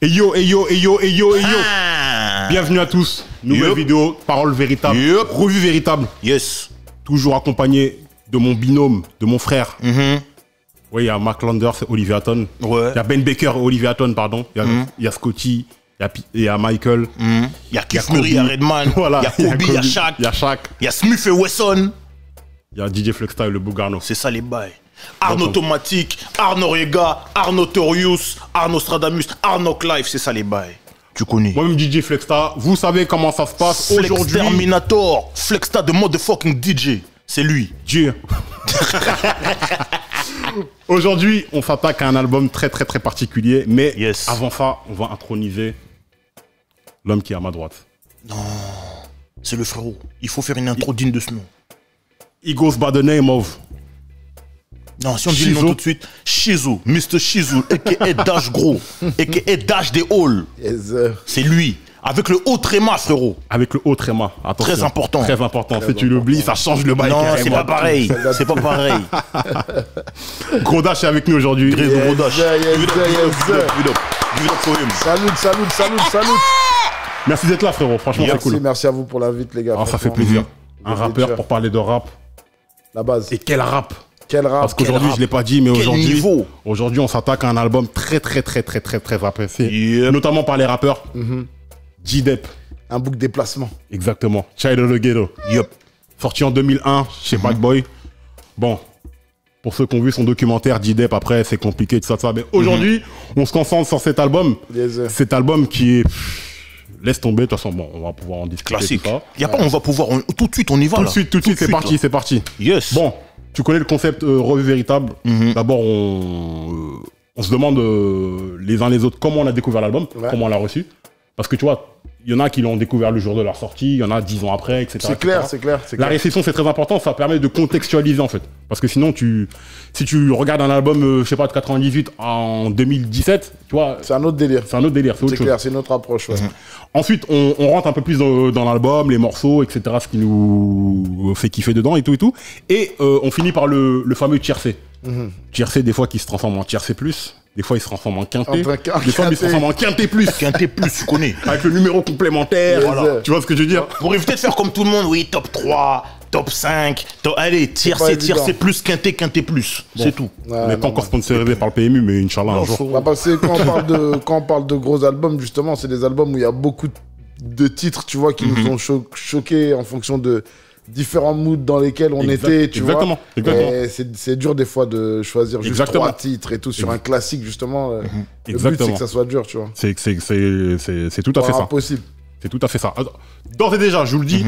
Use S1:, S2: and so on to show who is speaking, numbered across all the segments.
S1: Et yo.
S2: Ah.
S1: Bienvenue à tous. Nouvelle vidéo, parole véritable, revue véritable.
S2: Yes.
S1: Toujours accompagné de mon binôme, de mon frère. Oui, il y a Mark Landers et Olivier Hatton.
S2: Ouais.
S1: Il y a Ben Baker et Olivier Hatton, pardon. Il y a Scotty, il y a Michael.
S2: Il y a Keith Murray, il y a Redman.
S1: Voilà.
S2: Il y a Kobe, il y a Shaq.
S1: Il y a Shaq.
S2: Il y a Smith et Wesson.
S1: Il y a DJ Flexstyle, le Bougarno.
S2: C'est ça les bails. Arnaud Automatique, Arnaud Rega, Arnaud Torius, Arnaud Stradamus, Arnaud Clive, c'est ça les bails. Tu connais.
S1: Moi-même DJ Flexsta, vous savez comment ça se passe aujourd'hui.
S2: Terminator, Flexsta de motherfucking DJ, c'est lui.
S1: Dieu. Aujourd'hui, on s'attaque à un album très particulier, mais avant ça, on va introniser l'homme qui est à ma droite.
S2: Non, c'est le frérot. Il faut faire une intro digne de ce nom.
S1: He goes by the name of...
S2: Non, si on dit le nom tout de suite, Shizu, Mr. Shizu, a.k.a. Dash Gros, a.k.a. Dash des Halls. C'est lui, avec le haut tréma, frérot.
S1: Avec le haut tréma, attention.
S2: Très important.
S1: Très important, si tu l'oublies, ça change le bail.
S2: Non, c'est pas pareil, c'est pas pareil.
S1: Gros Dash est avec nous aujourd'hui.
S2: Gros Dash.
S3: Salut.
S1: Merci d'être là, frérot, franchement, c'est cool.
S3: Merci à vous pour l'invite, les gars.
S1: Ah, ça fait plaisir. Un rappeur pour parler de rap.
S3: La base.
S1: Et quel rap?
S3: Quel rap?
S1: Parce qu'aujourd'hui, je ne l'ai pas dit, mais aujourd'hui, on s'attaque à un album très apprécié. Notamment par les rappeurs. J-Dep.
S3: Un bouc déplacement.
S1: Exactement. Child of the Ghetto. Sorti en 2001 chez Bad Boy. Bon, pour ceux qui ont vu son documentaire, J-Dep, après, c'est compliqué, tout ça. Mais aujourd'hui, on se concentre sur cet album. Cet album qui est... Laisse tomber, de toute façon, bon, on va pouvoir en discuter.
S2: Classique.
S1: Tout ça.
S2: Y a pas, on va pouvoir... Tout de suite, on y va,
S1: Tout de suite, c'est parti.
S2: Yes.
S1: Bon. Tu connais le concept revue véritable. D'abord, on se demande les uns les autres comment on a découvert l'album, comment on l'a reçu. Parce que tu vois, il y en a qui l'ont découvert le jour de leur sortie, il y en a 10 ans après, etc.
S3: C'est clair.
S1: La réception, c'est très important, ça permet de contextualiser en fait. Parce que sinon, si tu regardes un album, je sais pas, de 98 en 2017, tu vois...
S3: C'est un autre délire.
S1: C'est autre chose.
S3: Clair, c'est notre approche, ouais.
S1: Ensuite, on rentre un peu plus dans l'album, les morceaux, etc., ce qui nous fait kiffer dedans et tout. Et on finit par le fameux tiercé. Tiercé, des fois, qui se transforme en tiercé+. Des fois, il se transforme en quinté. Des fois, il se transforme en quinté+.
S2: Quinté+, tu connais.
S1: Avec le numéro complémentaire. Voilà. Tu vois ce que je veux dire?
S2: Pour éviter de faire comme tout le monde, oui, top 3, top 5, allez, tiercé+, quinté+, c'est tout.
S1: On n'est pas encore sponsorisé par le PMU, mais Inch'Allah, un jour.
S3: Parce que quand on parle de gros albums, justement, c'est des albums où il y a beaucoup de titres, tu vois, qui nous ont choqués en fonction de différents moods dans lesquels on était, tu vois. Et c'est dur des fois de choisir juste 3 titres et tout sur un classique, justement. Le but, c'est que ça soit dur, tu vois.
S1: C'est tout à fait ça.
S3: Impossible.
S1: C'est tout à fait ça. D'ores et déjà, je vous le dis,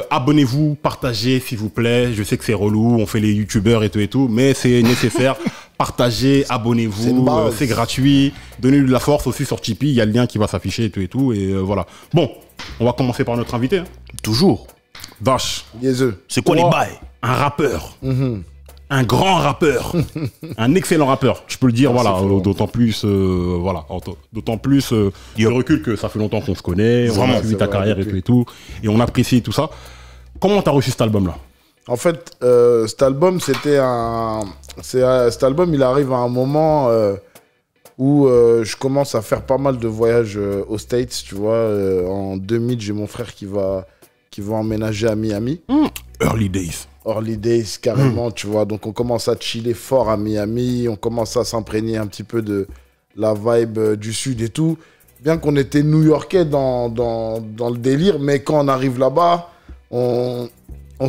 S1: abonnez-vous, partagez, s'il vous plaît. Je sais que c'est relou, on fait les youtubeurs et tout, mais c'est nécessaire. Partagez, abonnez-vous, c'est gratuit. Donnez-lui de la force aussi sur Tipeee, il y a le lien qui va s'afficher et tout, et voilà. Bon, on va commencer par notre invité.
S2: Toujours.
S1: Dash.
S2: C'est quoi les bails?
S1: Un rappeur. Un grand rappeur. Un excellent rappeur. Je peux le dire, voilà. D'autant plus, d'autant plus le recul que ça fait longtemps qu'on se connaît. On a suivi ta carrière et tout. Et on apprécie tout ça. Comment t'as reçu cet album-là?
S3: En fait, cet album, c'était un... Cet album, il arrive à un moment où je commence à faire pas mal de voyages aux States, tu vois. En 2000, j'ai mon frère qui va emménager à Miami.
S1: Early days,
S3: carrément, tu vois. Donc, on commence à chiller fort à Miami. On commence à s'imprégner un petit peu de la vibe du Sud et tout. Bien qu'on était new-yorkais dans le délire, mais quand on arrive là-bas, on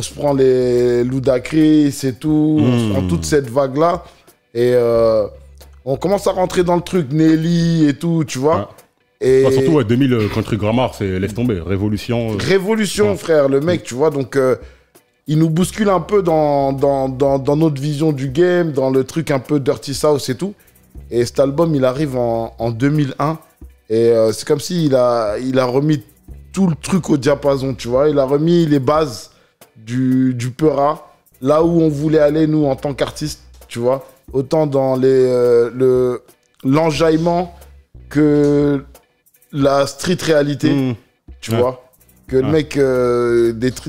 S3: se prend les Ludacris et tout. On se prend toute cette vague-là. Et on commence à rentrer dans le truc, Nelly et tout, tu vois. Et
S1: surtout, 2000, Country Grammar, c'est laisse tomber. Révolution.
S3: Frère, le mec, tu vois. Donc, il nous bouscule un peu dans notre vision du game, dans le truc un peu Dirty South et tout. Et cet album, il arrive en 2001. Et c'est comme s'il a remis tout le truc au diapason, tu vois. Il a remis les bases du Peura, là où on voulait aller, nous, en tant qu'artistes, tu vois. Autant dans l'enjaillement que la street réalité, tu vois. Que le mec,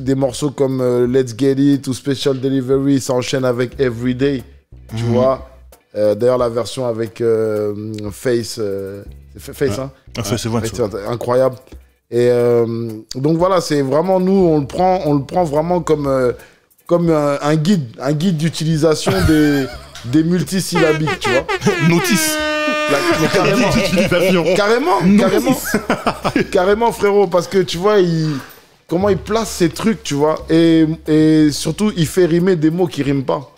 S3: des morceaux comme Let's Get It ou Special Delivery s'enchaînent avec Everyday, tu vois. D'ailleurs, la version avec Face, c'est Face, hein?
S2: Face,
S3: c'est incroyable. Et donc voilà, c'est vraiment nous, on le prend vraiment comme un guide d'utilisation des multisyllabiques, tu vois.
S2: Notice.
S3: Carrément, frérot, parce que tu vois, comment il place ses trucs, tu vois, et surtout, il fait rimer des mots qui riment pas.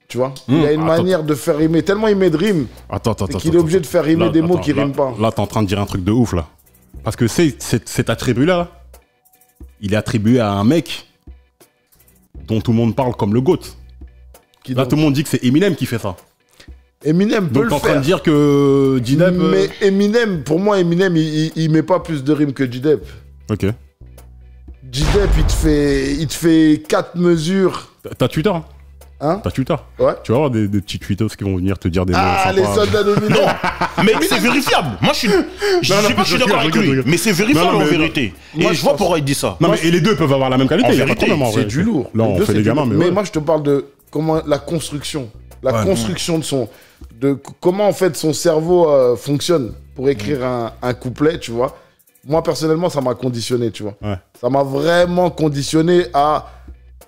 S3: Tu vois, il a une manière de faire rimer, tellement il met de rimes qu'il est obligé de faire rimer des mots qui riment pas.
S1: Là, t'es en train de dire un truc de ouf, là. Parce que cet attribut-là, il est attribué à un mec dont tout le monde parle comme le GOAT. Là, tout le monde dit que c'est Eminem qui fait ça.
S3: Eminem peut le faire.
S1: Donc, t'es en train de dire que G-Dep...
S3: Mais Eminem, pour moi, Eminem, il met pas plus de rimes que G-Dep.
S1: Ok.
S3: G-Dep, il te fait 4 mesures.
S1: T'as Twitter,
S3: hein?
S1: T'as Twitter?
S3: Ouais.
S1: Tu vas avoir des petits tweetos qui vont venir te dire des mots
S3: sympas. Les soldats d'Eminem.
S2: Non, mais c'est vérifiable. Moi, je suis d'accord avec lui. Mais c'est vérifiable en vérité. Et je vois pourquoi il dit ça.
S1: Non, mais et les deux peuvent avoir la même qualité.
S3: C'est du lourd.
S1: Là, on fait des gamins,
S3: mais moi, je te parle de comment la construction. La construction de comment en fait son cerveau fonctionne pour écrire un couplet, tu vois. Moi personnellement, ça m'a conditionné, tu vois. Ouais. Ça m'a vraiment conditionné à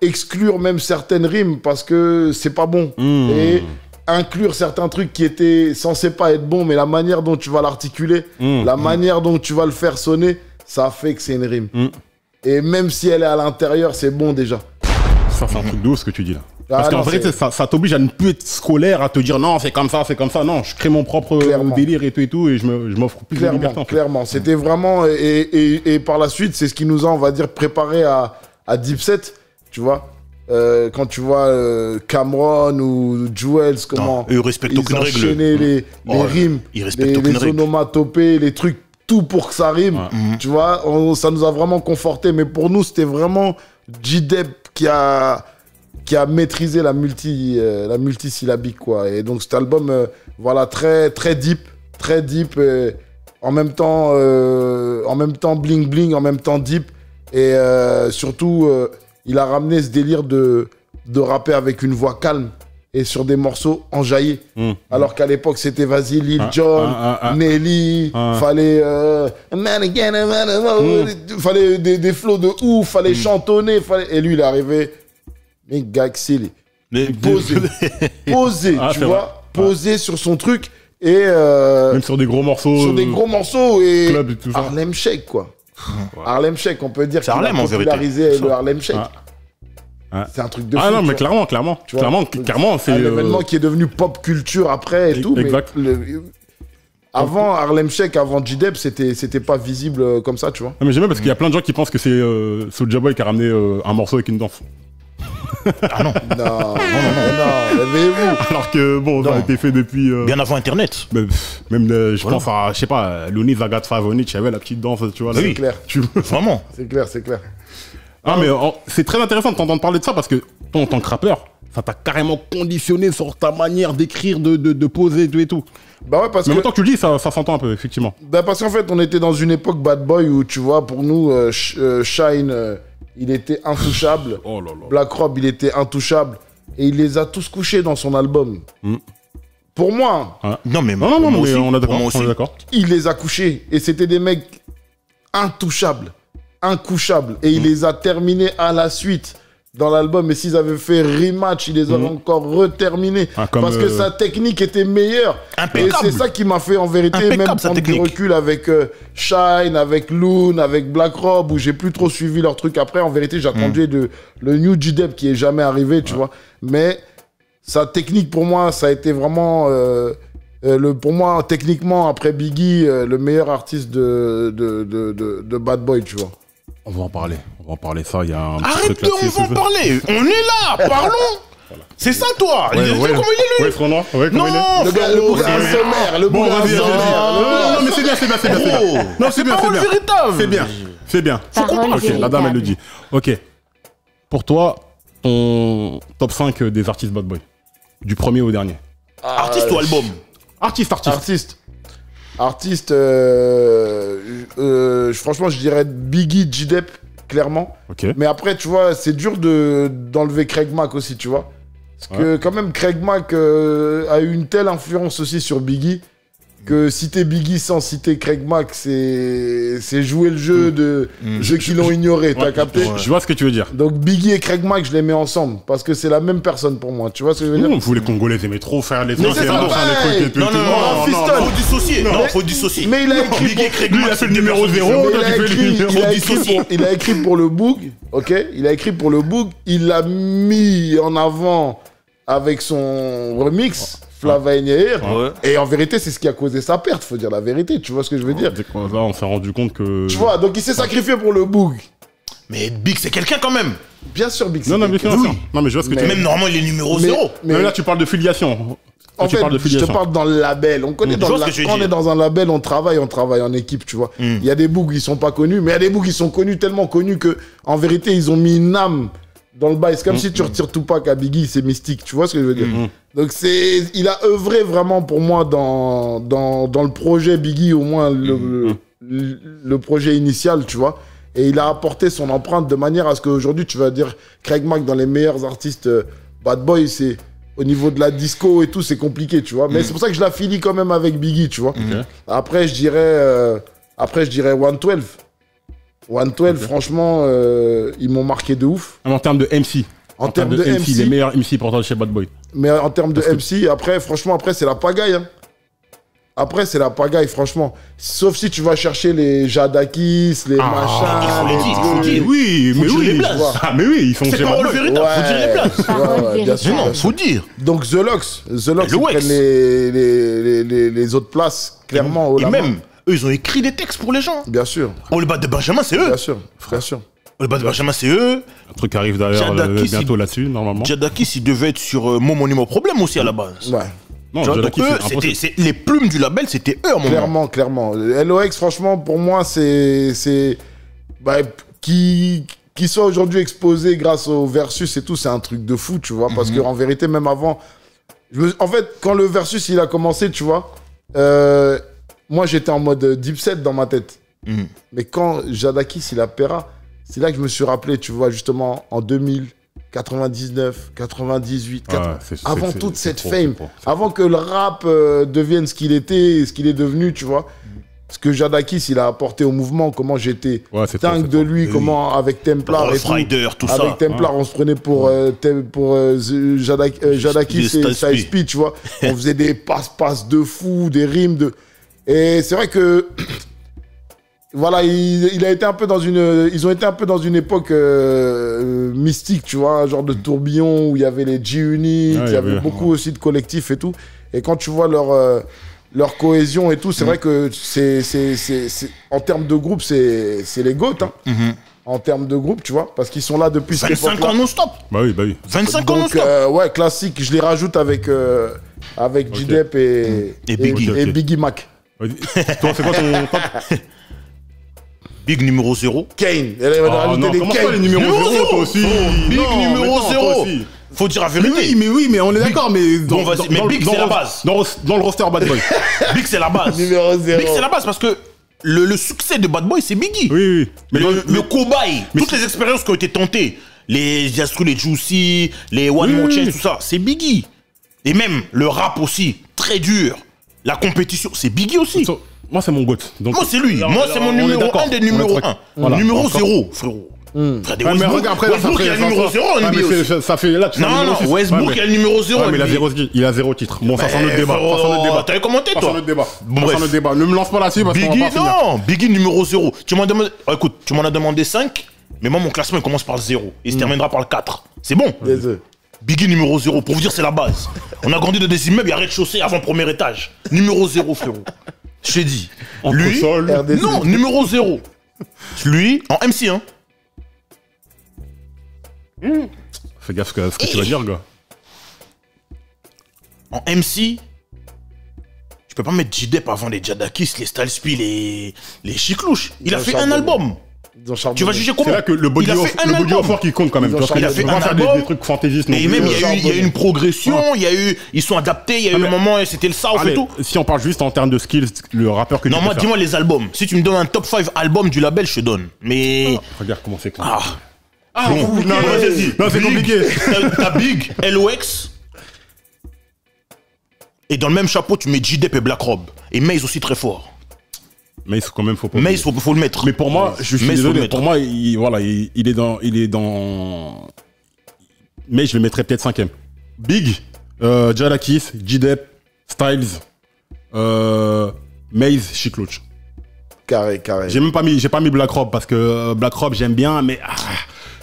S3: exclure même certaines rimes parce que c'est pas bon et inclure certains trucs qui étaient censés pas être bons, mais la manière dont tu vas l'articuler, la manière dont tu vas le faire sonner, ça fait que c'est une rime. Et même si elle est à l'intérieur, c'est bon déjà.
S1: Ça, c'est un truc de ouf ce que tu dis là. Parce qu'en vérité, ça t'oblige à ne plus être scolaire, à te dire non, c'est comme ça, c'est comme ça. Non, je crée mon propre délire et tout, et je m'offre plus de liberté.
S3: Clairement, c'était vraiment... Et par la suite, c'est ce qui nous a, on va dire, préparé à Dipset, tu vois. Quand tu vois Cameron ou Jewels, comment
S2: ils respectent aucune règle.
S3: Les rimes, les onomatopées, les trucs, tout pour que ça rime. Tu vois, ça nous a vraiment conforté. Mais pour nous, c'était vraiment G-Dep qui a maîtrisé la multisyllabique, quoi. Et donc cet album, voilà, très deep, en même temps bling bling, en même temps deep, et surtout il a ramené ce délire de rapper avec une voix calme et sur des morceaux enjaillés. Alors qu'à l'époque c'était vas-y Lil Jon, Nelly, fallait fallait des flows de ouf, fallait chantonner, et lui il est arrivé. Mais Gaxili, posé, tu vois, posé sur son truc et
S1: même sur des gros morceaux.
S3: Sur des gros morceaux et
S1: club et tout ça.
S3: Harlem Shake, quoi. Harlem Shake, on peut dire qu'il a
S2: popularisé
S3: le Harlem Shake. C'est un truc de fou.
S1: Ah non, mais clairement, c'est
S3: un événement qui est devenu pop culture après et tout.
S1: Exact.
S3: Mais avant Harlem Shake, avant G-Dep, c'était pas visible comme ça, tu vois.
S1: Non, mais j'aime bien parce qu'il y a plein de gens qui pensent que c'est Soulja Boy qui a ramené un morceau avec une danse.
S2: Ah non.
S3: Non, réveillez-vous.
S1: Alors que bon, ça a été fait depuis.
S2: Bien avant Internet.
S1: Même, je pense à, je sais pas, Looney Zagat Favonic, il y avait la petite danse, tu vois.
S3: C'est clair.
S2: Vraiment.
S3: C'est clair.
S1: Ah, mais c'est très intéressant de t'entendre parler de ça parce que toi, en tant que rappeur, ça t'a carrément conditionné sur ta manière d'écrire, de poser et tout.
S3: Bah ouais, parce
S1: mais
S3: que...
S1: en même temps que tu le dis, ça s'entend un peu, effectivement.
S3: Bah parce qu'en fait, on était dans une époque bad boy où, tu vois, pour nous, Shine... il était intouchable.
S1: Oh là là.
S3: Black Rob, il était intouchable. Et il les a tous couchés dans son album. Pour moi.
S2: Non, mais
S1: on est d'accord.
S3: Il les a couchés. Et c'était des mecs intouchables. Incouchables. Et il les a terminés à la suite dans l'album. Et s'ils avaient fait rematch, il les aurait encore reterminés. Parce que sa technique était meilleure.
S2: Impeccable.
S3: Et c'est ça qui m'a fait en vérité même prendre du recul avec Shine, avec Loon, avec Black Rob, où j'ai plus trop suivi leur truc après. En vérité, j'attendais le New G-Dep qui est jamais arrivé, tu vois. Mais sa technique, pour moi, ça a été vraiment... pour moi, techniquement, après Biggie, le meilleur artiste de Bad Boy, tu vois.
S1: On va en parler, ça, il y a un
S2: petit truc là-dessus. Arrête, on va en parler. On est là, parlons. Voilà. C'est ça, toi. Comment il est, lui?
S1: Non,
S3: le sommaire, le boulot
S1: Non, mais c'est bien. Non, c'est bien. C'est bien. Ok, la dame, elle le dit. Ok. Pour toi, ton top 5 des artistes Bad Boy. Du premier au dernier.
S2: Artiste ou album?
S3: Artiste. Franchement, je dirais Biggie, G-Dep, clairement.
S1: Okay.
S3: Mais après, tu vois, c'est dur d'enlever Craig Mack aussi, tu vois. Parce que quand même, Craig Mack a eu une telle influence aussi sur Biggie que citer Biggie sans citer Craig Mack, c'est jouer le jeu de ceux qui l'ont ignoré, t'as capté?
S1: Je vois ce que tu veux dire.
S3: Donc Biggie et Craig Mack, je les mets ensemble parce que c'est la même personne pour moi. Tu vois ce que je veux dire?
S1: Vous les Congolais aimaient trop faire les trucs,
S3: c'est pas pareil.
S1: les trucs et tout.
S2: Non, faut dissocier. Non, faut dissocier.
S3: Mais il a écrit
S2: Biggie et Craig
S1: Lui, il
S2: Mack,
S1: a fait
S2: c'est
S1: le numéro 0,
S3: il a écrit pour le Boog, ok? Il a écrit pour le Boog, il l'a mis en avant avec son remix. Flava Niaïr. Et en vérité, c'est ce qui a causé sa perte, faut dire la vérité. Tu vois ce que je veux dire?
S1: Là, on s'est rendu compte que.
S3: Tu vois, donc il s'est sacrifié pour le Boog.
S2: Mais Big, c'est quelqu'un quand même.
S3: Bien sûr, Big.
S1: Non, mais je vois ce que tu veux dire.
S2: Même normalement, il est numéro 0.
S1: Mais là, tu parles de filiation.
S3: En fait, je te parle dans le label. On connaît quand on est dans un label, on travaille en équipe, tu vois. Il y a des Boogs qui sont pas connus, mais il y a des Boogs qui sont connus, tellement connus que, en vérité, ils ont mis une âme dans le bail. C'est comme si tu retires Tupac à Biggie, c'est mystique. Tu vois ce que je veux dire? Donc il a œuvré vraiment pour moi dans le projet Biggie, au moins le projet initial, tu vois. Et il a apporté son empreinte de manière à ce qu'aujourd'hui, tu vas dire Craig Mack dans les meilleurs artistes Bad Boy, c'est au niveau de la disco et tout, c'est compliqué, tu vois. Mais c'est pour ça que je la finis quand même avec Biggie, tu vois. Après, je dirais 112. 112, franchement, ils m'ont marqué de ouf.
S1: En termes de MC. En termes de MC, les meilleurs MC pourtant chez Bad Boy.
S3: Mais en termes de MC, après, franchement, c'est la pagaille. Hein. Après, c'est la pagaille, franchement. Sauf si tu vas chercher les Jadakis, les machins.
S2: Il faut dire.
S1: Oui, mais oui. Mais oui, ils sont chez Bad Boy.
S2: Véritable, faut dire les places.
S3: Bien sûr.
S2: Non, faut dire.
S3: Donc The Lox, ils prennent les autres places, clairement.
S2: Et même, eux, ils ont écrit des textes pour les gens.
S3: Bien sûr.
S2: On le bat de Benjamin, c'est eux.
S3: Bien sûr, bien sûr.
S2: On le bat de Benjamin, c'est eux.
S1: Un truc arrive d'ailleurs bientôt là-dessus, normalement.
S2: Jadakis, il devait être sur Mon Monument Problème aussi à la base.
S3: Ouais.
S2: Non, donc eux, les plumes du label, c'était eux à un moment.
S3: Clairement. LOX, franchement, pour moi, qui soit aujourd'hui exposé grâce au Versus et tout, c'est un truc de fou, tu vois. Parce qu'en vérité, même avant... En fait, quand le Versus, il a commencé, tu vois, moi, j'étais en mode deep set dans ma tête. Mais quand Jadakis, il a Pera, c'est là que je me suis rappelé, tu vois, justement, en 2000... 99, 98, avant toute cette fame, avant que le rap devienne ce qu'il était, ce qu'il est devenu, tu vois. Ce que Jadakis, il a apporté au mouvement, comment j'étais dingue de lui, comment avec Templar et
S2: tout ça.
S3: Avec Templar, on se prenait pour Jadakis et Size P, tu vois. On faisait des passe-passe de fou, des rimes de... Et c'est vrai que... Voilà, ils ont été un peu dans une époque mystique, tu vois, un genre de tourbillon où il y avait les G-Unit, il y avait beaucoup aussi de collectifs et tout. Et quand tu vois leur cohésion et tout, c'est vrai que en termes de groupe, c'est les GOAT. Hein. En termes de groupe, tu vois, parce qu'ils sont là depuis cette époque-là.
S2: 25 ans non-stop.
S1: Bah oui.
S2: 25 ans non-stop.
S3: Ouais, classique. Je les rajoute avec J-Dep et Biggie Mac.
S1: Toi, c'est quoi ton top?
S2: Big numéro 0.
S3: Kane.
S1: Comment ça, les numéros 0, toi aussi?
S2: Big numéro 0. Faut dire la vérité.
S1: Mais on est d'accord, mais...
S2: Big, c'est la base.
S1: Dans le roster Bad Boy.
S2: Big, c'est la base.
S3: Numéro 0.
S2: Big, c'est la base parce que le succès de Bad Boy, c'est Biggie.
S1: Oui.
S2: Mais le cobaye, toutes les expériences qui ont été tentées, les Jastro, les Juicy, les One More Chance, tout ça, c'est Biggie. Et même le rap aussi, très dur. La compétition, c'est Biggie aussi.
S1: Moi, c'est mon goat.
S2: Moi, c'est lui. Moi, c'est mon numéro 1 des numéros 1. Numéro 0, frérot.
S1: Mais regarde, après,
S2: Westbrook, il y a le numéro 0 en NBA.
S1: Ça fait là, tu
S2: non, Westbrook, il y a le numéro 0
S1: mais il a 0 titre. Bon, ça sent notre débat.
S2: T'avais commenté, toi?
S1: Ça sent débat. Ne me lance pas là-dessus parce qu'on va pas finir.
S2: Non, Biggie numéro 0. Tu m'en demandé... Écoute, tu m'en as demandé 5, mais moi, mon classement, il commence par le 0. Il se terminera par le 4. C'est bon? Biggie numéro 0, pour vous dire, c'est la base. On a grandi dans des immeubles, il y a rez-de-chaussée avant premier étage. Numéro 0, frérot. Je t'ai dit. Lui, non, numéro 0. Lui, en MC, hein.
S1: Fais gaffe à ce que tu vas dire, gars.
S2: En MC, je peux pas mettre J-Dep avant les Jadakis, les Styles P, les Chiclouches. Il a fait un album. Tu vas juger comment?
S1: C'est là que le body of work qui compte quand même.
S2: Il a fait un album.
S1: Des trucs fantaisistes.
S2: Et même, il y a eu une progression, ils sont adaptés, il y a eu un moment, c'était le South et tout.
S1: Si on parle juste en termes de skills, le rappeur que tu
S2: non, moi, dis-moi les albums. Si tu me donnes un top 5 album du label, je te donne. Mais...
S1: Regarde comment c'est clair. Ah,
S2: Bon.
S1: non, c'est compliqué.
S2: T'as Big, LOX. Et dans le même chapeau, tu mets J-Dep et Black Rob. Et Maze aussi très fort.
S1: Mais quand même, faut pas.
S2: Maze, faut le mettre.
S1: Mais pour moi, je suis désolé, pour moi, il est dans. Mais je le mettrais peut-être 5ème. Big, Jadakis, J-Dep, Styles, Maze, Chiclouch.
S3: Carré.
S1: J'ai pas mis Black Rob parce que Black Rob j'aime bien, mais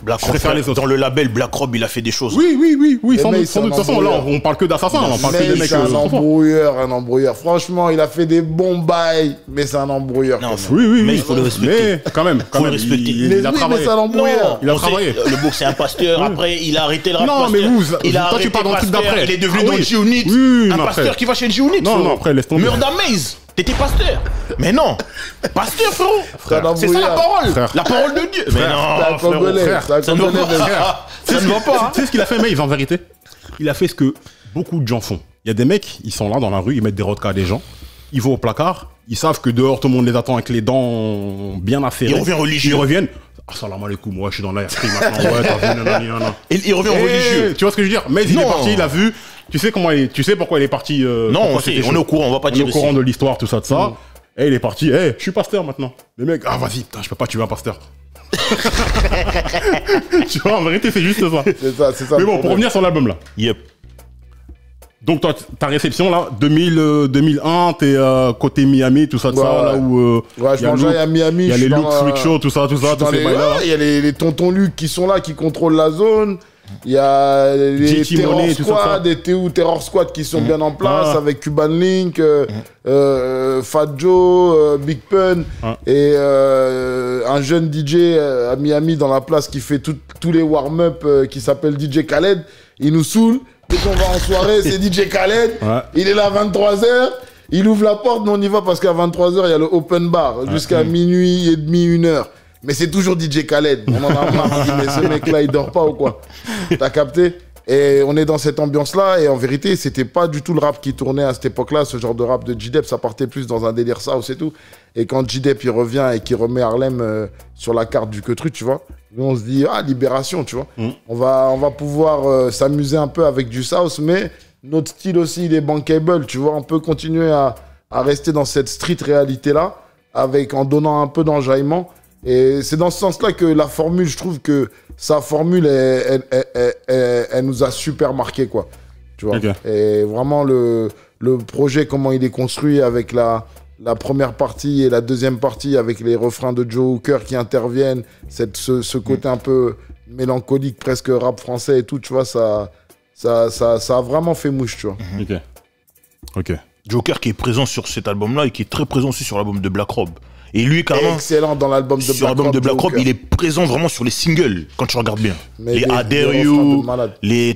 S2: Black Rob, dans le label Black Rob, il a fait des choses.
S1: Oui, sans doute. De toute façon, là, on parle que d'assassins, on parle que des mecs.
S3: C'est un embrouilleur. Franchement, il a fait des bons bails, mais c'est un embrouilleur.
S2: Non,
S1: oui.
S2: Mais il faut le respecter.
S1: Mais quand même,
S2: le respecter.
S1: Il a travaillé.
S3: Mais c'est un embrouilleur.
S1: Il a travaillé.
S2: Le bourg, c'est un pasteur. Après, il a arrêté le rap.
S1: Non, mais
S2: toi,
S1: tu parles d'un truc d'après.
S2: Il est devenu dans G-Unit. Un pasteur qui va chez G-Unit.
S1: Non, après, laisse tomber.
S2: Murda Maze. T'étais pasteur. Mais non. Pasteur, frérot. C'est ça la parole. La parole de Dieu. Mais non, frérot. Ça ne va pas.
S1: Tu sais ce qu'il a fait, Maze, en vérité? Il a fait ce que beaucoup de gens font. Il y a des mecs, ils sont là dans la rue, ils mettent des rodkas à des gens. Ils vont au placard. Ils savent que dehors, tout le monde les attend avec les dents bien affairées.
S2: Il revient religieux.
S1: Ils reviennent. Assalamu alaikum, moi je suis dans l'air. Ouais, t'as vu, nanana.
S2: Et il revient religieux.
S1: Tu vois ce que je veux dire? Mais il est parti, il a vu. Tu sais pourquoi il est parti?
S2: Non, on est au courant, on va pas dire.
S1: On est au courant de l'histoire, tout ça, de ça. Et il est parti. Je suis pasteur maintenant. Les mecs, vas-y, putain, je peux pas tuer un pasteur. Tu vois, en vérité, c'est juste ça.
S3: C'est ça.
S1: Mais bon, pour revenir sur l'album là.
S2: Yep.
S1: Donc toi, ta réception là, 2001, t'es côté Miami, tout ça, là où...
S3: ouais, je mangeais à Miami.
S1: Il y a les Luke Freak Show, tout ça, tous ces bails-là.
S3: Il y a les tontons Luke qui sont là, qui contrôlent la zone. Il y a les Terror Squad et Terror Squad qui sont bien en place avec Cuban Link, Fat Joe, Big Pun et un jeune DJ à Miami dans la place qui fait tous les warm-up qui s'appelle DJ Khaled. Il nous saoule. Dès qu'on va en soirée, c'est DJ Khaled. Il est là à 23h. Il ouvre la porte, mais on y va parce qu'à 23h, il y a le open bar jusqu'à minuit et demi, 1h. Mais c'est toujours DJ Khaled. On en a marre. On dit, mais ce mec-là, il dort pas ou quoi? T'as capté? Et on est dans cette ambiance-là. Et en vérité, c'était pas du tout le rap qui tournait à cette époque-là. Ce genre de rap de J-Dep, ça partait plus dans un délire house et tout. Et quand J-Dep, il revient et qu'il remet Harlem sur la carte du Queutru, tu vois, nous, on se dit, libération, tu vois. On va pouvoir s'amuser un peu avec du house, mais notre style aussi, il est bankable, tu vois. On peut continuer à rester dans cette street réalité-là, en donnant un peu d'enjaillement. Et c'est dans ce sens-là que la formule, je trouve que sa formule, elle nous a super marqué, quoi. Tu vois. Okay. Et vraiment, le projet, comment il est construit avec la première partie et la deuxième partie, avec les refrains de Joe Hooker qui interviennent, ce côté un peu mélancolique, presque rap français et tout, tu vois, ça a vraiment fait mouche, tu vois.
S1: Ok.
S2: Joe Hooker qui est présent sur cet album-là et qui est très présent aussi sur l'album de Black Rob. Et lui, carrément,
S3: excellent dans l'album de
S2: Black Rob, il est présent vraiment sur les singles, quand tu regardes bien. Mais les Adere You,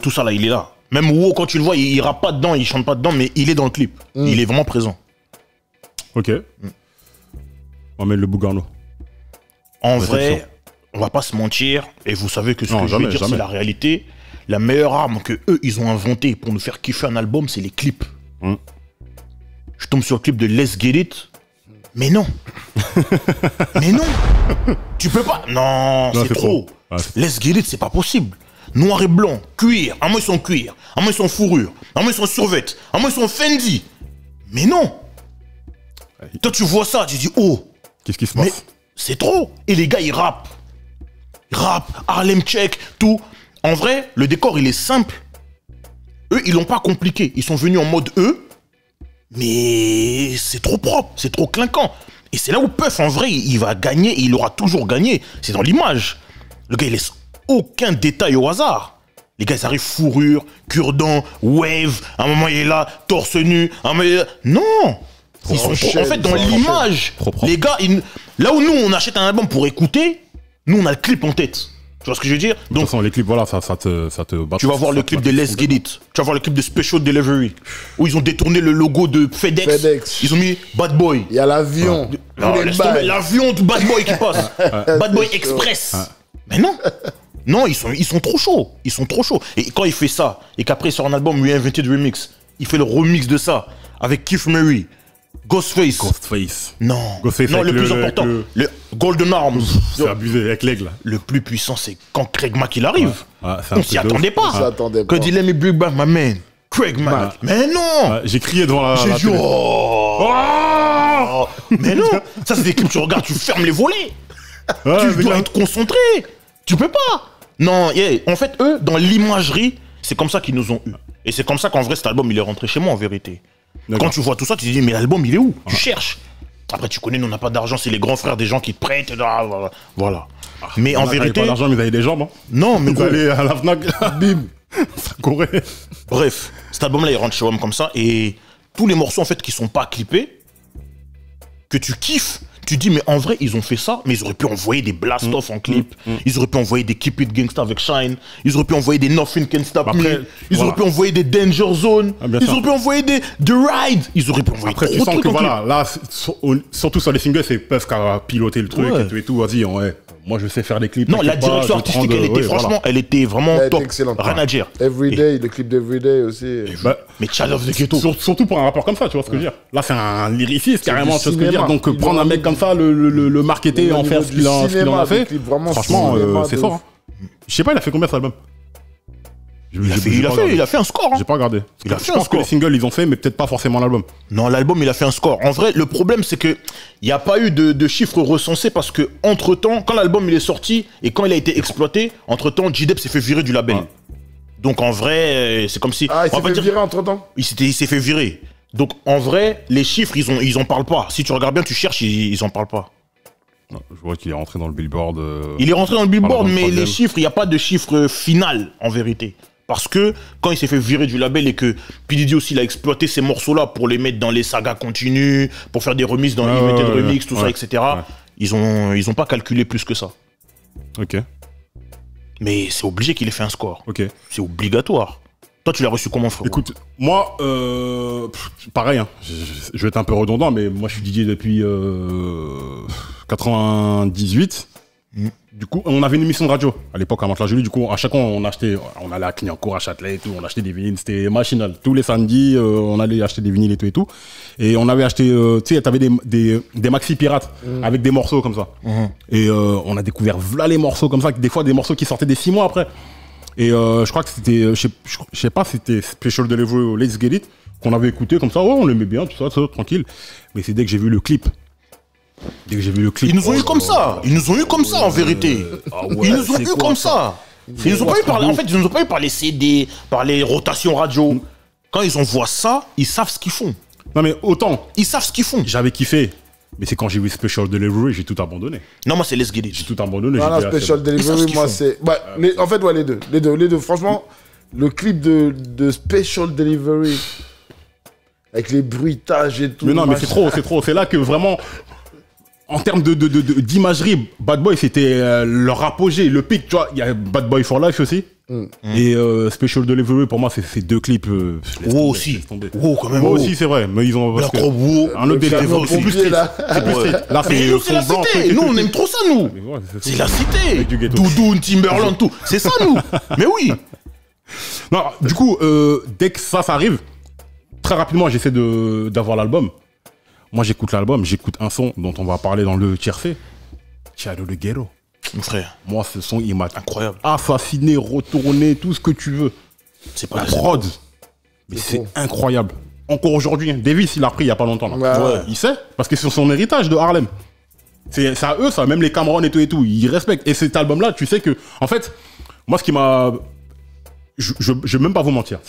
S2: tout ça là, il est là. Même Wo, quand tu le vois, il rappe pas dedans, il chante pas dedans, mais il est dans le clip. Il est vraiment présent.
S1: Ok. On va mettre le Bougarno.
S2: En vrai, on va pas se mentir, et vous savez que ce que je vais dire, c'est la réalité. La meilleure arme que eux, ils ont inventée pour nous faire kiffer un album, c'est les clips. Je tombe sur le clip de Let's Get It. Mais non. Mais non. Tu peux pas. Non, c'est trop. Let's Get It, c'est pas possible. Noir et blanc, cuir. Un mois ils sont cuir, un mois ils sont fourrure, un mois ils sont survêt, un mois ils sont Fendi. Mais non. Toi tu vois ça, tu dis oh.
S1: Qu'est-ce qui se passe? Mais
S2: c'est trop. Et les gars ils rappent. Harlem Check, tout. En vrai, le décor il est simple. Eux ils l'ont pas compliqué. Ils sont venus en mode eux. Mais c'est trop propre, c'est trop clinquant. Et c'est là où Puff, en vrai, il va gagner et il aura toujours gagné. C'est dans l'image. Le gars, il laisse aucun détail au hasard. Les gars, ils arrivent fourrure, cure-dent, wave. À un moment, il est là, torse nu. À un moment, il est là. Non. Ils sont trop, en fait, dans l'image. Les gars, là où nous, on achète un album pour écouter, nous, on a le clip en tête. Tu vois ce que je veux dire?
S1: Donc, de toute façon, les clips, voilà, ça te bat.
S2: Tu vas voir le clip de Let's Get It. Tu vas voir le clip de Special Delivery. Où ils ont détourné le logo de FedEx. Ils ont mis Bad Boy.
S3: Il y a l'avion.
S2: L'avion de Bad Boy qui passe. Bad Boy Express. Mais non. Non, ils sont trop chauds. Ils sont trop chauds. Et quand il fait ça, et qu'après il sort un album Reinvented Remix, il fait le remix de ça avec Keith Murray, Ghostface.
S1: Ghostface.
S2: Non.
S1: Ghostface
S2: non,
S1: avec
S2: le plus important. Le Golden Arms.
S1: C'est abusé avec l'aigle.
S2: Le plus puissant, c'est quand Craig Mack il arrive. On s'y attendait pas.
S3: On s'y attendait pas.
S2: Quand il aime Big Bang, my man. Craig Mack. Mais non.
S1: J'ai crié devant la.
S2: J'ai dit,
S1: télé.
S2: oh. Mais non. Ça, c'est des clips, tu regardes, tu fermes les volets. Tu dois être concentré. Tu peux pas. Non, en fait, eux, dans l'imagerie, c'est comme ça qu'ils nous ont eu. Et c'est comme ça qu'en vrai, cet album, il est rentré chez moi, en vérité. Quand tu vois tout ça, tu te dis, mais l'album, il est où? Tu cherches. Après, tu connais, nous, on n'a pas d'argent, c'est les grands frères des gens qui te prêtent. Voilà. Mais en vérité.
S1: Ils pas d'argent, mais ils avaient des jambes. Hein.
S2: Non, mais
S1: ils allaient à la Fnac, bim, ça courait.
S2: Bref, cet album-là, il rentre chez WAM comme ça. Et tous les morceaux, en fait, qui sont pas clippés, que tu kiffes, tu dis, mais en vrai, ils ont fait ça, mais ils auraient pu envoyer des blast-off en clip. Ils auraient pu envoyer des Keep It Gangsta avec Shine. Ils auraient pu envoyer des Nothing Can Stop Me. Ils auraient pu envoyer des Danger Zone. Ils auraient pu envoyer des The Ride. Ils auraient pu envoyer
S1: après, tu sens que voilà, là, surtout sur les singles, c'est Puff qui a piloté le truc et tout. Vas-y, ouais. Moi, je sais faire des clips.
S2: Non, la direction artistique, elle était franchement, elle était vraiment top.
S3: Excellente.
S2: Rien à dire.
S3: Everyday, le clip d'Everyday aussi.
S2: Mais Child of the Ghetto.
S1: Surtout pour un rappeur comme ça, tu vois ce que je veux dire. Là, c'est un lyriciste carrément, tu vois ce que je veux dire. Donc, prendre un mec comme ça, le marketer, en faire ce qu'il en a fait. Franchement, c'est fort. Je sais pas, il a fait combien cet album?
S2: Il a fait un score.
S1: J'ai pas regardé.
S2: Il a fait
S1: je pense que les singles ils ont fait, mais peut-être pas forcément l'album.
S2: Non, l'album il a fait un score. En vrai, le problème c'est que il n'y a pas eu de chiffres recensés parce que entre temps, quand l'album il est sorti et quand il a été exploité, entre temps, J-Dep s'est fait virer du label. Ouais. Donc en vrai, c'est comme si.
S3: Ah, il s'est fait virer entre temps.
S2: Il s'est fait virer. Donc en vrai, les chiffres ils en parlent pas. Si tu regardes bien, tu cherches, ils en parlent pas.
S1: Non, je vois qu'il est rentré dans le Billboard.
S2: Il est rentré dans le Billboard, mais les chiffres, il n'y a pas de chiffre final en vérité. Parce que quand il s'est fait virer du label et que P. Diddy aussi il a exploité ces morceaux-là pour les mettre dans les sagas continues, pour faire des remises dans les limited remix, tout ça, etc. Ils ont pas calculé plus que ça.
S1: Ok.
S2: Mais c'est obligé qu'il ait fait un score.
S1: Ok.
S2: C'est obligatoire. Toi, tu l'as reçu comment, frérot?
S1: Écoute, moi, pareil, hein, je vais être un peu redondant, mais moi je suis DJ depuis 98. Du coup, on avait une émission de radio à l'époque à Mantes-la-Jolie. Du coup, à chaque fois, on allait à Clignancourt, à Châtelet et tout. On achetait des vinyles, c'était machinal. Tous les samedis, on allait acheter des vinyles et tout. Et on avait acheté, tu sais, t'avais des maxi pirates avec des morceaux comme ça. Et on a découvert voilà les morceaux comme ça, des fois des morceaux qui sortaient des 6 mois après. Et je crois que c'était, je sais pas, c'était Special Delivery ou Let's Get It qu'on avait écouté comme ça. Ouais, on l'aimait bien, tout ça, tranquille. Mais c'est dès que j'ai vu le clip. Dès que j'ai vu le clip.
S2: Ils nous ont eu comme ça. Ils nous ont eu comme ça en vérité. Ils nous ont eu comme ça. Ils nous ont pas eu par, en fait, ils nous ont pas eu par les CD, par les rotations radio. Quand ils envoient ça, ils savent ce qu'ils font.
S1: Non mais autant.
S2: Ils savent ce qu'ils font.
S1: J'avais kiffé. Mais c'est quand j'ai vu Special Delivery, j'ai tout abandonné.
S2: Non, moi c'est Let's Get It.
S1: J'ai tout abandonné.
S3: Non, Special Delivery, moi c'est. Bah, en fait, ouais, les deux. Franchement, le clip de Special Delivery, avec les bruitages et tout.
S1: Mais non, mais c'est trop. C'est là que vraiment. En termes d'imagerie, Bad Boy, c'était leur apogée, le pic, tu vois. Il y a Bad Boy for Life aussi. Et Special Delivery, pour moi, c'est ces deux clips.
S2: Wow aussi. Wow, quand même.
S1: Wow aussi, c'est vrai. Mais ils ont.
S2: Un autre délire.
S1: C'est plus street.
S2: Là, c'est la cité. Nous, on aime trop ça, nous. C'est la cité. Doudou, Timberland, tout. C'est ça, nous. Mais oui.
S1: Non, du coup, dès que ça arrive, très rapidement, j'essaie d'avoir l'album. Moi, j'écoute l'album, j'écoute un son dont on va parler dans le tiercé. Child of the Ghetto.
S2: Mon frère.
S1: Moi, ce son, il m'a
S2: incroyable.
S1: Assassiné, retourné, tout ce que tu veux.
S2: C'est pas
S1: la prod. Mais c'est incroyable. Encore aujourd'hui, Davis, il a pris il y a pas longtemps. Là.
S3: Ouais.
S1: Il sait, parce que c'est son héritage de Harlem. C'est à eux, ça, même les Cameroun et tout, ils respectent. Et cet album-là, tu sais que, en fait, moi, ce qui m'a. Je vais même pas vous mentir.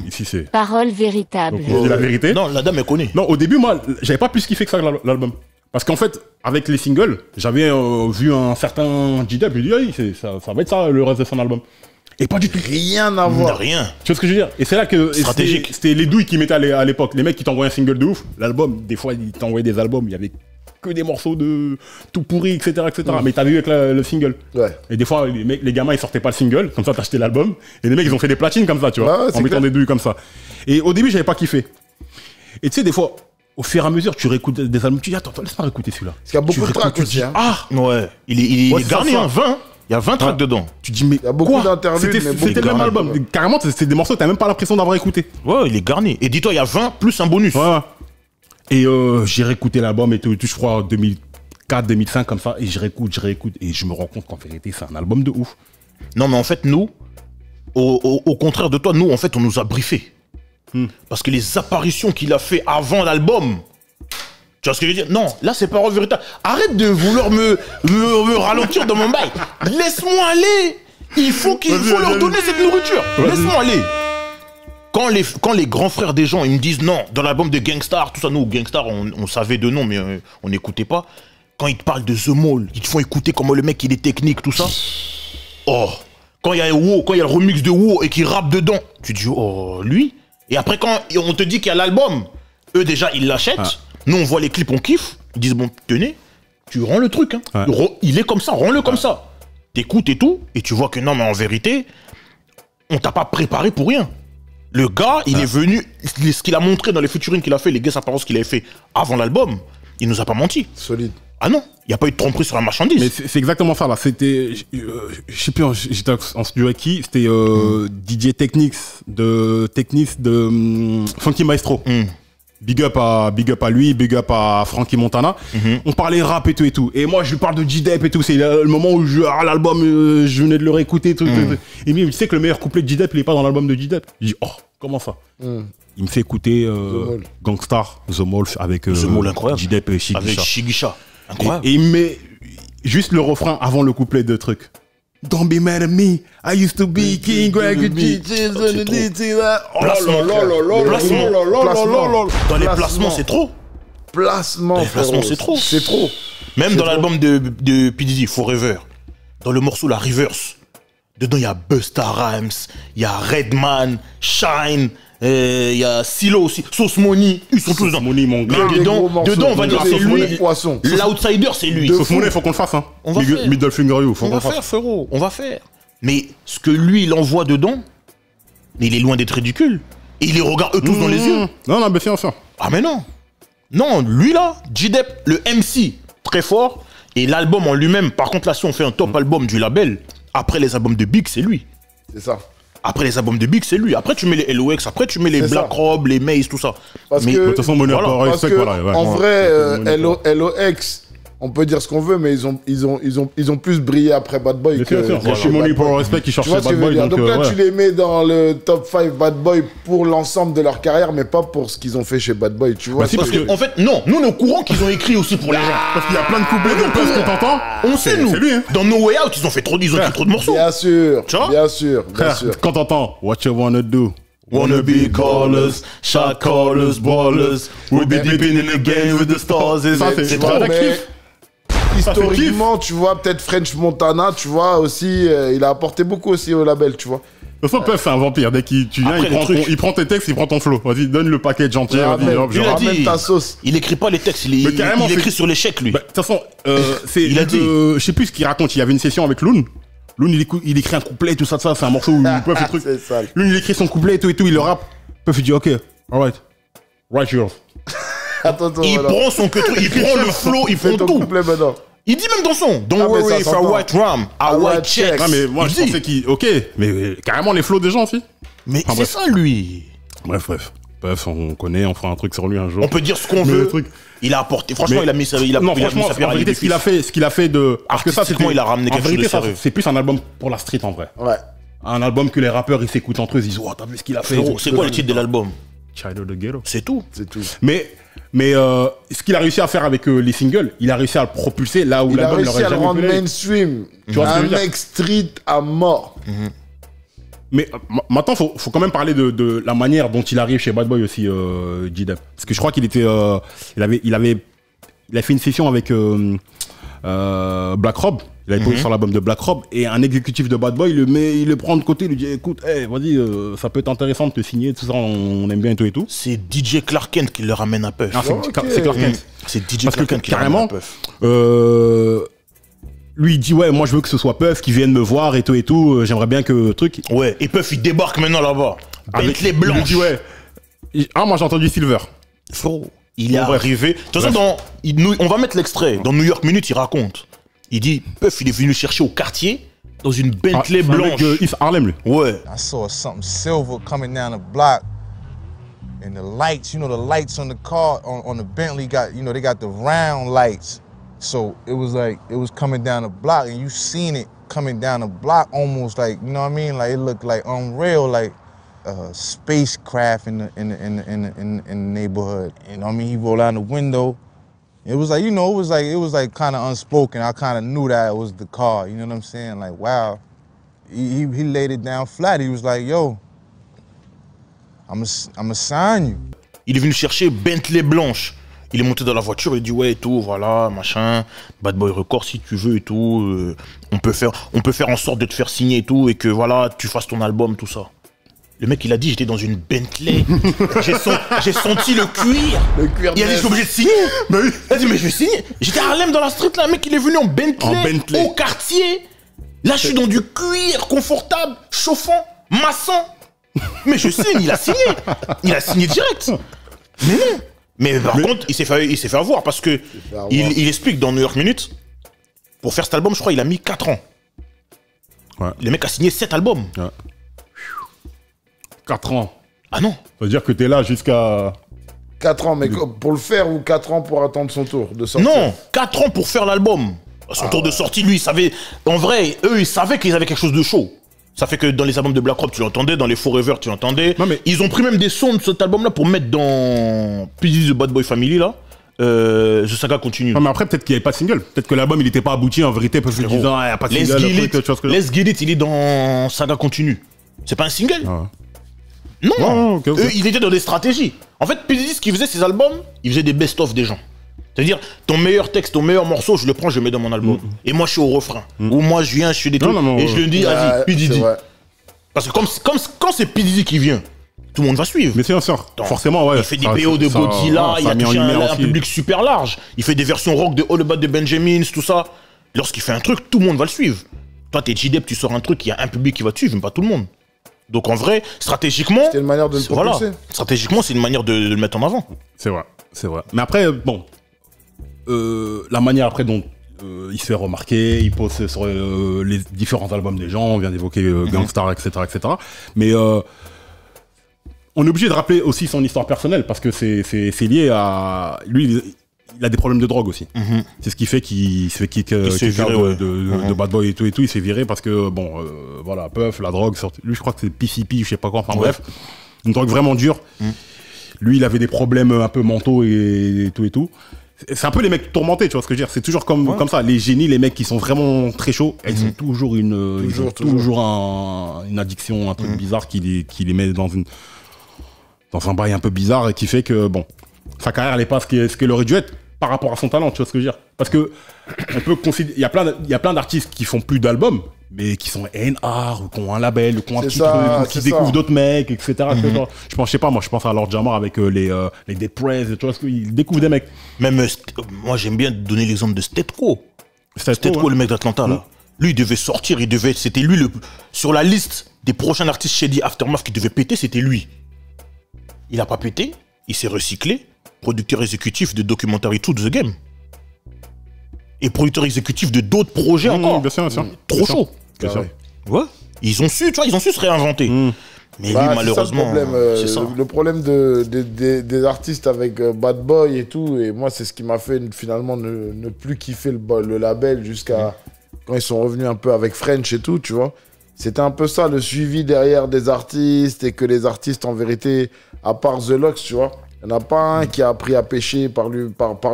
S1: Ici, c'est.
S4: Parole véritable.
S1: C'est la vérité.
S2: Non, la dame est connue.
S1: Non, au début, moi, j'avais pas plus kiffé que ça l'album. Parce qu'en fait, avec les singles, j'avais vu un certain J-Dep, je lui ai dit, ça va être ça le reste de son album. Et pas du tout.
S3: Rien à voir.
S2: Rien.
S1: Tu vois ce que je veux dire? Et c'est là que.
S2: Stratégique.
S1: C'était les douilles qui mettaient à l'époque. Les mecs qui t'envoyaient un single de ouf. L'album, des fois, ils t'envoyaient des albums, il y avait que des morceaux de tout pourri, etc. Mais t'avais vu avec le single.
S3: Ouais.
S1: Et des fois, les gamins, ils sortaient pas le single, comme ça, t'achetais l'album. Et les mecs, ils ont fait des platines comme ça, tu vois, en mettant des douilles comme ça. Et au début, j'avais pas kiffé. Et tu sais, des fois, au fur et à mesure, tu réécoutes des albums, tu dis, attends, laisse-moi réécouter celui-là.
S3: Parce qu'il y a beaucoup de tracks aussi.
S2: Ah, ouais. Il est garni, 20. Il y a 20 tracks dedans.
S1: Tu dis, mais
S3: il y a beaucoup d'interludes.
S1: C'était le même album. Carrément, c'était des morceaux que t'as même pas l'impression d'avoir écouté.
S2: Ouais, il est garni. Et dis-toi, il y a 20 plus un bonus.
S1: Ouais. Et j'ai réécouté l'album et tout, je crois, 2004, 2005, comme ça. Et je réécoute. Et je me rends compte qu'en vérité, c'est un album de ouf.
S2: Non, mais en fait, nous, au contraire de toi, nous, en fait, on nous a briefé. Parce que les apparitions qu'il a fait avant l'album, tu vois ce que je veux dire? Non, là, c'est parole véritable. Arrête de vouloir me ralentir dans mon bail. Laisse-moi aller. Il faut leur donner cette nourriture. Laisse-moi aller. Quand les grands frères des gens, ils me disent non, dans l'album de Gangstar, tout ça, nous, Gangstar, on savait de nom, mais on n'écoutait pas. Quand ils te parlent de The Mall, ils te font écouter comment le mec, il est technique, tout ça. Oh, quand il y a le remix de WoW et qu'il rappe dedans, tu dis, oh, lui. Et après, quand on te dit qu'il y a l'album, eux, déjà, ils l'achètent. Ah. Nous, on voit les clips, on kiffe. Ils disent, bon, tenez, tu rends le truc. Hein. Ouais. Il est comme ça, rends-le comme ça. T'écoutes et tout, et tu vois que non, mais en vérité, on t'a pas préparé pour rien. Le gars, il est venu, ce qu'il a montré dans les featuring qu'il a fait, les guest apparences qu'il avait fait avant l'album, il nous a pas menti.
S3: Solide.
S2: Ah non, il n'y a pas eu de tromperie sur la marchandise.
S1: Mais c'est exactement ça, là. C'était, je sais plus, j'étais en studio avec qui, c'était DJ Technics de Funky Maestro. Big up à lui, big up à Frankie Montana. On parlait rap et tout. Et moi, je lui parle de J-Dep et tout. C'est le moment où l'album, je venais de le réécouter. Tout. Et lui, il sait que le meilleur couplet de J-Dep, il est pas dans l'album de J-Dep. Je dis, oh, comment ça? Il me fait écouter Gangstar, The Mall avec J-Dep et Shigisha.
S2: Avec Shigisha. Incroyable.
S1: Et il met juste le refrain avant le couplet de truc. Don't be mad at me, I used to be King Greg.
S2: Dans les placements, c'est trop.
S3: Placement,
S2: c'est trop.
S3: C'est trop.
S2: Même dans l'album de P. Diddy, Forever, dans le morceau La Reverse, dedans il y a Busta Rhymes, il y a Redman, Shine, il y a Silo aussi, Sauce Money, ils sont tous dedans. Dedans, on va dire c'est lui. L'outsider, c'est lui.
S1: Sauce Money, il faut qu'on le fasse. Hein. Middle Finger You, faut qu'on le fasse.
S2: On va faire, frérot, on va faire. Mais ce que lui, il envoie dedans, il est loin d'être ridicule. Et il les regarde eux tous dans les yeux.
S1: Non, mais c'est ça.
S2: Ah, mais non. Non, lui là, J-Dep, le MC, très fort. Et l'album en lui-même, par contre, là, si on fait un top album du label, après les albums de Big, c'est lui.
S3: C'est ça.
S2: Après les albums de Big, c'est lui. Après, tu mets les LOX, après, tu mets les Black Rob, les Maze, tout ça.
S3: Parce que,
S1: de toute façon,
S3: en vrai, LOX, on peut dire ce qu'on veut, mais ils ont plus brillé après Bad Boy
S1: que... Bien sûr, chez Money pour Respect qui cherchait Bad Boy.
S3: Donc là, tu les mets dans le top 5 Bad Boy pour l'ensemble de leur carrière, mais pas pour ce qu'ils ont fait chez Bad Boy, tu vois.
S2: Parce que, en fait, non, nous, on est au courant qu'ils ont écrit aussi pour les gens.
S1: Parce qu'il y a plein de couplets de Peuple que t'entends.
S2: On sait, nous. Dans No Way Out, ils ont écrit trop de morceaux.
S3: Bien sûr, bien sûr.
S1: Quand t'entends What You Wanna Do,
S2: Wanna be callers, shot callers, ballers, we'll be deep in the game with the stars.
S1: C'est trop kiff.
S3: Historiquement, tu vois, peut-être French Montana, tu vois, aussi, il a apporté beaucoup aussi au label, tu vois.
S1: De toute façon, Puff, c'est un vampire. Dès qu'il viens, il prend tes textes, il prend ton flow. Vas-y, donne le package entier.
S2: Je ramène ta sauce. Il écrit pas les textes, il écrit sur les chèques, lui.
S1: De toute façon, il a dit. Je sais plus ce qu'il raconte. Il y avait une session avec Loon. Loon, il écrit un couplet, tout ça, c'est un morceau où Puff fait truc. Loon, il écrit son couplet, tout et tout, il le rappe. Puff, il dit, ok, alright, write yours.
S2: Il prend son truc, il prend le flow, il prend tout. Il dit même dans son Don't worry if I white ram, I white checks.
S1: Ah, mais moi, je pensais qu'il. Ok, mais carrément les flows des gens aussi.
S2: Mais c'est ça, lui.
S1: Bref. On connaît, on fera un truc sur lui un jour.
S2: On peut dire ce qu'on veut. Il a apporté. Franchement, il a mis sa pierre.
S1: Non, franchement, en vérité, ce qu'il a fait de.
S2: Parce que ça, c'est il a ramené quelque chose de sérieux.
S1: C'est plus un album pour la street en vrai.
S3: Ouais.
S1: Un album que les rappeurs ils s'écoutent entre eux, ils disent oh t'as vu ce qu'il a fait.
S2: C'est quoi le titre de l'album?
S1: Child of the Ghetto.
S2: C'est tout.
S1: Mais ce qu'il a réussi à faire avec les singles, il a réussi à le propulser là où l'album l'aurait jamais pu.
S3: Il a réussi à le rendre mainstream. Un mec street à mort.
S1: Mais maintenant, faut quand même parler de la manière dont il arrive chez Bad Boy aussi, J-Dep. Parce que je crois qu'il était, il a fait une session avec Black Rob. Il avait posé sur l'album de Black Rob et un exécutif de Bad Boy il le prend de côté, il lui dit écoute, vas-y, ça peut être intéressant de te signer, tout ça, on aime bien et tout.
S2: C'est DJ Clark Kent qui le ramène à Puff.
S1: Ah, c'est Clark Kent.
S2: C'est DJ Clark Kent qui le ramène à Puff.
S1: Lui il dit ouais, moi je veux que ce soit Puff qui vienne me voir et tout, j'aimerais bien que truc.
S2: Ouais, et Puff il débarque maintenant là-bas. Avec les blancs.
S1: Il dit ouais. Ah, moi j'ai entendu Silver.
S2: Frérot, il est arrivé. De toute façon, on va mettre l'extrait. Dans New York Minute, il raconte. Il dit, Puff, il est venu chercher au quartier dans une Bentley blanche.
S1: East Harlem, lui.
S2: Ouais.
S4: I saw something silver coming down the block. And the lights, you know, the lights on the car, on the Bentley got, you know, they got the round lights. So it was like, it was coming down the block and you seen it coming down the block almost like, you know what I mean? Like it looked like unreal, like a spacecraft in the neighborhood. You know what I mean? He rolled out the window. It was like, you know, it was like kind of unspoken. I kind of knew that it was the car, you know what I'm saying? Like, wow. He laid it down flat. He was like, yo, I'm sign you.
S2: Il est venu chercher Bentley blanche. Il est monté dans la voiture, il dit ouais et tout, voilà, machin, Bad Boy Records si tu veux et tout, on peut faire en sorte de te faire signer et tout, et que voilà, tu fasses ton album, tout ça. Le mec, il a dit, j'étais dans une Bentley, j'ai senti le cuir. Il a dit, je suis obligé de signer. Il a dit, mais je vais signer. J'étais à Harlem dans la street, là, le mec, il est venu en Bentley. Au quartier. Là, je suis dans du cuir, confortable, chauffant, maçon. Mais je signe, il a signé direct. Mais non. Mais par contre, il s'est fait avoir parce que il explique dans New York Minute, pour faire cet album, je crois, il a mis 4 ans.
S1: Ouais.
S2: Le mec a signé 7 albums.
S1: Ouais. 4 ans.
S2: Ah non.
S1: Ça veut dire que t'es là jusqu'à...
S3: 4 ans, mais pour le faire ou 4 ans pour attendre son tour de sortie?
S2: Non, 4 ans pour faire l'album. Son tour de sortie, lui, il savait... En vrai, eux, ils savaient qu'ils avaient quelque chose de chaud. Ça fait que dans les albums de Black Rob, tu l'entendais, dans les Forever, tu l'entendais. Mais... Ils ont pris même des sons de cet album-là pour mettre dans P.D.D. The Bad Boy Family, là. The Saga continue.
S1: Non, mais après, peut-être qu'il n'y avait pas de single. Peut-être que l'album, il n'était pas abouti en vérité, parce qu'ils disaient, il n'y a pas de single.
S2: Let's Get It, il est dans Saga continue. C'est pas un single. Non, okay. Eux, ils étaient dans des stratégies. En fait, P.D.D. ce qu'il faisait, ses albums, il faisait des best-of des gens. C'est-à-dire, ton meilleur texte, ton meilleur morceau, je le prends, je le mets dans mon album. Et moi, je suis au refrain. Ou moi, je viens, je fais des trucs. Et je le dis, vas-y, P.D.D. Parce que quand c'est P.D.D. qui vient, tout le monde va suivre.
S1: Mais c'est sûr. Forcément, ouais.
S2: Il fait des BO de Godzilla, il a touché un public super large. Il fait des versions rock de All About the Benjamins, tout ça. Lorsqu'il fait un truc, tout le monde va le suivre. Toi, t'es J-Dep, tu sors un truc, il y a un public qui va te suivre, mais pas tout le monde. Donc en vrai, stratégiquement...
S3: C'est une manière de le propulser.
S2: Stratégiquement, c'est une manière de le mettre en avant.
S1: C'est vrai, c'est vrai. Mais après, bon... la manière après dont il se fait remarquer, il pose sur les différents albums des gens, on vient d'évoquer Gangstar, etc., etc. Mais on est obligé de rappeler aussi son histoire personnelle parce que c'est lié à... Lui, il a des problèmes de drogue aussi. C'est ce qui fait qu'il se fait kick de Bad Boy et tout, il s'est viré parce que, bon, voilà, Puff, la drogue, lui je crois que c'est PCP, je sais pas quoi, enfin bref, une drogue vraiment dure. Lui, il avait des problèmes un peu mentaux et tout. C'est un peu les mecs tourmentés, tu vois ce que je veux dire. C'est toujours comme ça. Les génies, les mecs qui sont vraiment très chauds, ils ont toujours une addiction, un truc bizarre qui les met dans un bail un peu bizarre et qui fait que, bon, sa carrière n'est pas ce qu'elle aurait dû être par rapport à son talent, tu vois ce que je veux dire. Parce que on peut considérer, il y a plein d'artistes qui font plus d'albums, mais qui sont A&R, ou qui ont un label, ou qui ont un petit truc, ou qui découvrent d'autres mecs, etc. Je pense à Lord Jamar avec les Dead Prez, tu vois, ils découvrent des mecs.
S2: Même, moi j'aime bien donner l'exemple de Stetco. Stetco, le mec d'Atlanta, là. Lui, il devait sortir, c'était lui, sur la liste des prochains artistes Shady Aftermath qui devait péter, c'était lui. Il a pas pété, il s'est recyclé, producteur exécutif de Documentary 2 The Game. Et producteur exécutif de d'autres projets encore.
S1: Bien sûr.
S2: Trop chaud.
S1: Bien sûr.
S2: Ouais. Ils ont su se réinventer. Mais lui, malheureusement,
S3: c'est ça. Le problème des artistes avec Bad Boy et tout, et moi, c'est ce qui m'a fait finalement ne plus kiffer le label jusqu'à quand ils sont revenus un peu avec French et tout, tu vois. C'était un peu ça, le suivi derrière des artistes, et que les artistes, en vérité, à part The Lox, tu vois, il n'y en a pas un qui a appris à pêcher par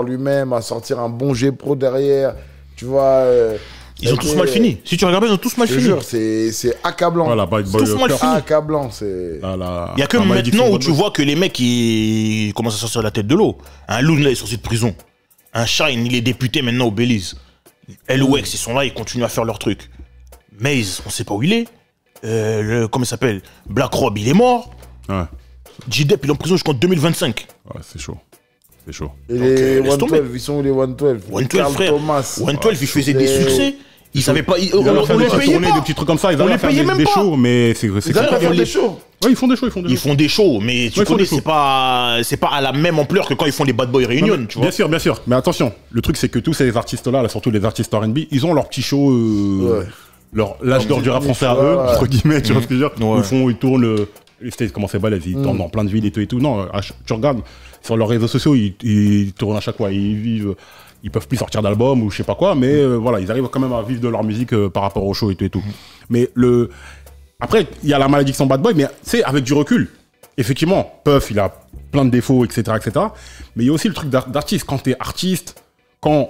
S3: lui-même, à sortir un bon G-Pro derrière, tu vois.
S2: Ils ont tous mal fini. Si tu regardes, ils ont tous mal fini.
S3: Je te jure, c'est accablant.
S1: Voilà,
S2: tous mal fini.
S3: Accablant, c'est...
S2: Il n'y a que maintenant où tu vois que les mecs, ils commencent à sortir la tête de l'eau. Un Loon, là, est sorti de prison. Un Shine, il est député maintenant au Belize. LOX, ils sont là, ils continuent à faire leur truc. Maze, on sait pas où il est. Comment il s'appelle? Black Rob, il est mort.
S1: Ouais.
S2: J-Dep, il est en prison jusqu'en 2025.
S1: Ouais, c'est chaud. C'est chaud.
S3: Et les 112, ils sont où les 112?
S2: 112, frère. 112, il faisait des succès. Ils savaient pas.
S1: On les payait pas. Des petits trucs comme ça, ils allaient faire des shows, mais c'est
S3: ils allaient faire des shows.
S1: Ouais, ils font des shows.
S2: Ils font des shows, mais tu connais, c'est pas à la même ampleur que quand ils font les Bad Boy Reunion, tu vois.
S1: Bien sûr. Mais attention, le truc, c'est que tous ces artistes-là, surtout les artistes R&B, ils ont leur petit show, l'âge d'or du rap français à eux, entre guillemets, tu vois ce que je veux dire. Ils tournent les States, comment c'est balèze, ils tournent dans plein de villes et tout. Non, tu regardes sur leurs réseaux sociaux, ils tournent à chaque fois. Ils peuvent plus sortir d'album ou je sais pas quoi, mais voilà, ils arrivent quand même à vivre de leur musique par rapport au show et tout. Mais après, il y a la malédiction Bad Boy, mais c'est avec du recul. Effectivement, Puff, il a plein de défauts, etc., etc. Mais il y a aussi le truc d'artiste. Quand t'es artiste, quand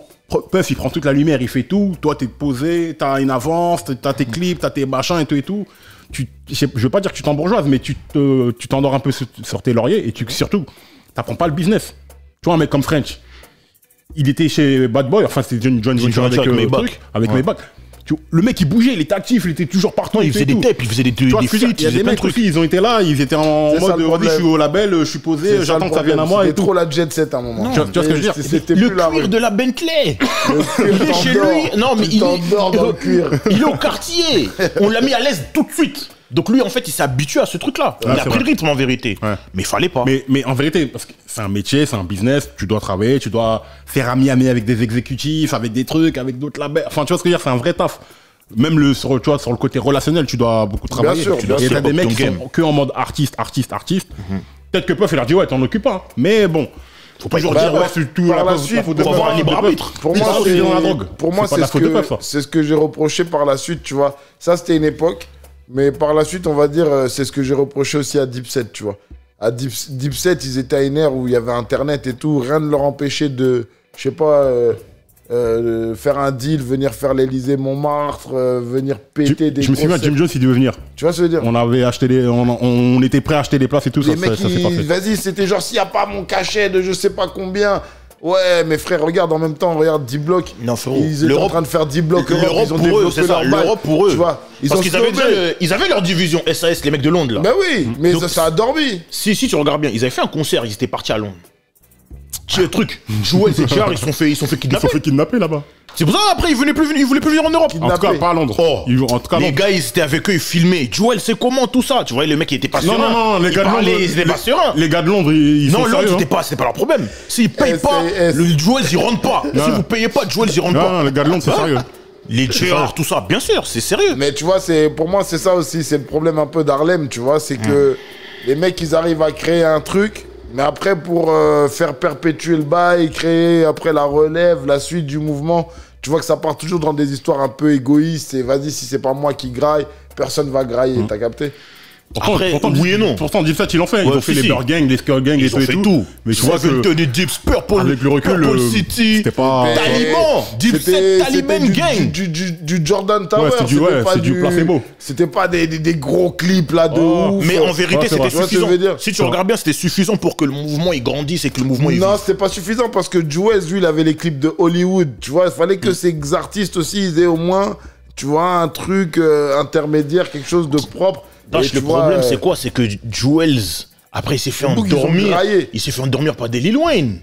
S1: Puff, il prend toute la lumière, il fait tout. Toi, t'es posé, t'as une avance, t'as tes clips, t'as tes machins et tout et tout. Je veux pas dire que tu t'embourgeoises, mais tu t'endors un peu sur tes lauriers et surtout, t'apprends pas le business. Tu vois, un mec comme French, il était chez Bad Boy, enfin, c'était une joint venture avec Maybach. Le mec il bougeait, il était actif, il était toujours partout.
S2: Il faisait des tapes, il faisait des feats,
S1: il y a des mecs aussi, ils ont été là, ils étaient en mode je suis au label, je suis posé, j'attends que ça vienne à moi et tout.
S3: C'était trop la jet set à un moment.
S1: Tu vois ce que je veux dire?
S2: Le cuir de la Bentley. Il est chez lui. Non mais il est au quartier. On l'a mis à l'aise tout de suite. Donc lui, en fait, il s'est habitué à ce truc-là. Il a pris le rythme en vérité. Ouais. Mais il fallait pas.
S1: Mais en vérité, parce que c'est un métier, c'est un business, tu dois travailler, tu dois faire ami avec des exécutifs, avec des trucs, avec d'autres labels. Enfin, tu vois ce que je veux dire, c'est un vrai taf. Même sur le côté relationnel, tu dois beaucoup travailler.
S3: Bien sûr,
S1: et t'as des mecs qui sont que en mode artiste. Peut-être que Puff, il leur dit, ouais, t'en occupes pas. Mais bon. Faut pas toujours dire, ouais, c'est tout.
S3: Par la suite,
S2: faut avoir un libre arbitre.
S3: Pour moi, c'est ce que j'ai reproché par la suite, tu vois. Ça, c'était une époque. Mais par la suite, on va dire, c'est ce que j'ai reproché aussi à Dipset, tu vois. À Dipset, ils étaient à une ère où il y avait Internet et tout. Rien ne leur empêchait de, je sais pas, faire un deal, venir faire l'Elysée Montmartre, venir péter des...
S1: Je me souviens, Jim Jones, il devait venir.
S3: Tu vois ce que je veux dire?
S1: On avait acheté on était prêt à acheter des places et tout.
S3: Les mecs, vas-y, c'était genre, s'il n'y a pas mon cachet de je sais pas combien... Ouais, mais frère, regarde en même temps, regarde 10 blocs.
S2: Non, frérot.
S3: Ils étaient en train de faire 10 blocs.
S2: L'Europe pour eux, c'est ça. L'Europe pour eux.
S3: Tu vois,
S2: parce qu'ils avaient leur division SAS, les mecs de Londres là.
S3: Bah oui, mais donc, ça a dormi.
S2: Si, tu regardes bien, ils avaient fait un concert, ils étaient partis à Londres. Le truc, Jouel et Tchar, ils sont fait
S1: kidnapper là-bas.
S2: C'est pour ça après ils voulaient plus venir en Europe.
S1: En tout cas pas à Londres.
S2: En tout cas, les gars ils étaient avec eux, ils filmaient. Jouel c'est comment tout ça? Tu vois le mec il était pas serein.
S1: Non, les gars de Londres
S2: ils étaient pas sereins.
S1: Les gars de Londres ils sont sérieux.
S2: Non, c'était pas leur problème. S'ils payent pas, le Jouel ils rentrent pas. Si vous payez pas, Jouel ils rentrent pas.
S1: Non, les gars de Londres c'est sérieux.
S2: Les Tchar, tout ça, bien sûr, c'est sérieux.
S3: Mais tu vois, pour moi c'est ça aussi, c'est le problème un peu d'Harlem, tu vois, c'est que les mecs ils arrivent à créer un truc. Mais après, pour faire perpétuer le bail, créer après la relève, la suite du mouvement, tu vois que ça part toujours dans des histoires un peu égoïstes. Et vas-y, si c'est pas moi qui graille, personne va grailler. T'as capté?
S2: Pourtant, oui et non.
S1: Pourtant, Dipset, ils l'ont fait. Ils ont fait les Burr Gang, les Skull Gang et tout. Mais tu vois que...
S2: des Dips, Purple,
S1: avec le recul,
S2: Purple City,
S1: c'était pas...
S2: Taliban, Dipset, Taliban Gang.
S3: Du Jordan Tower.
S1: C'est du placebo.
S3: C'était pas des gros clips là de ouf.
S2: Mais en vérité, c'était suffisant. Si tu regardes bien, c'était suffisant pour que le mouvement il grandisse et que le mouvement il...
S3: Non, c'était pas suffisant parce que Juez, lui, il avait les clips de Hollywood. Tu vois, il fallait que ces artistes aussi, ils aient au moins, tu vois, un truc intermédiaire, quelque chose de propre.
S2: Le problème, c'est quoi? C'est que Juelz, après, il s'est fait endormir. Il s'est fait endormir par des Lil Wayne.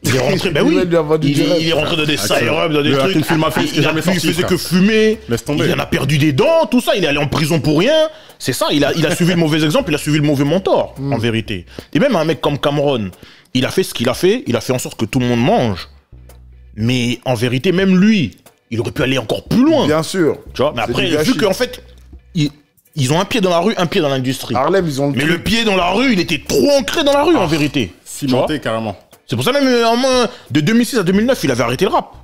S2: Il est rentré, ben oui. Il est rentré dans des side-ups, dans des trucs. Il faisait que fumer. Il en a perdu des dents, tout ça. Il est allé en prison pour rien. C'est ça, il a suivi le mauvais exemple, il a suivi le mauvais mentor, en vérité. Et même un mec comme Cameron, il a fait ce qu'il a fait. Il a fait en sorte que tout le monde mange. Mais en vérité, même lui, il aurait pu aller encore plus loin.
S3: Bien sûr.
S2: Tu vois, mais après, vu qu'en fait, ils ont un pied dans la rue, un pied dans l'industrie.
S3: Harlem, ils ont
S2: mais le pied dans la rue, il était trop ancré dans la rue, en vérité.
S1: Cimenté, carrément.
S2: C'est pour ça même, de 2006 à 2009, il avait arrêté le rap.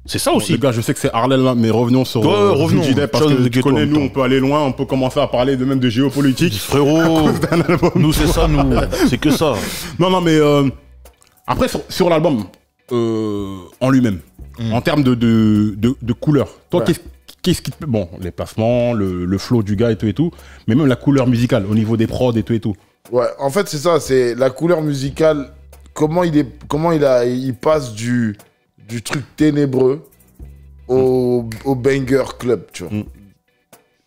S2: C'est ça aussi.
S1: Les gars, je sais que c'est Harlem là, mais revenons sur J-Day, parce que tu connais, nous, on peut aller loin, on peut commencer à parler même de géopolitique.
S2: Frérot, nous, c'est ça, nous. C'est que ça.
S1: Non, mais après, sur l'album en lui-même, en termes de couleur, toi, qu'est-ce qui te... Bon, les placements, le flow du gars et tout, mais même la couleur musicale, au niveau des prods et tout.
S3: Ouais, en fait, c'est ça, c'est la couleur musicale, comment il passe du truc ténébreux au banger club, tu vois.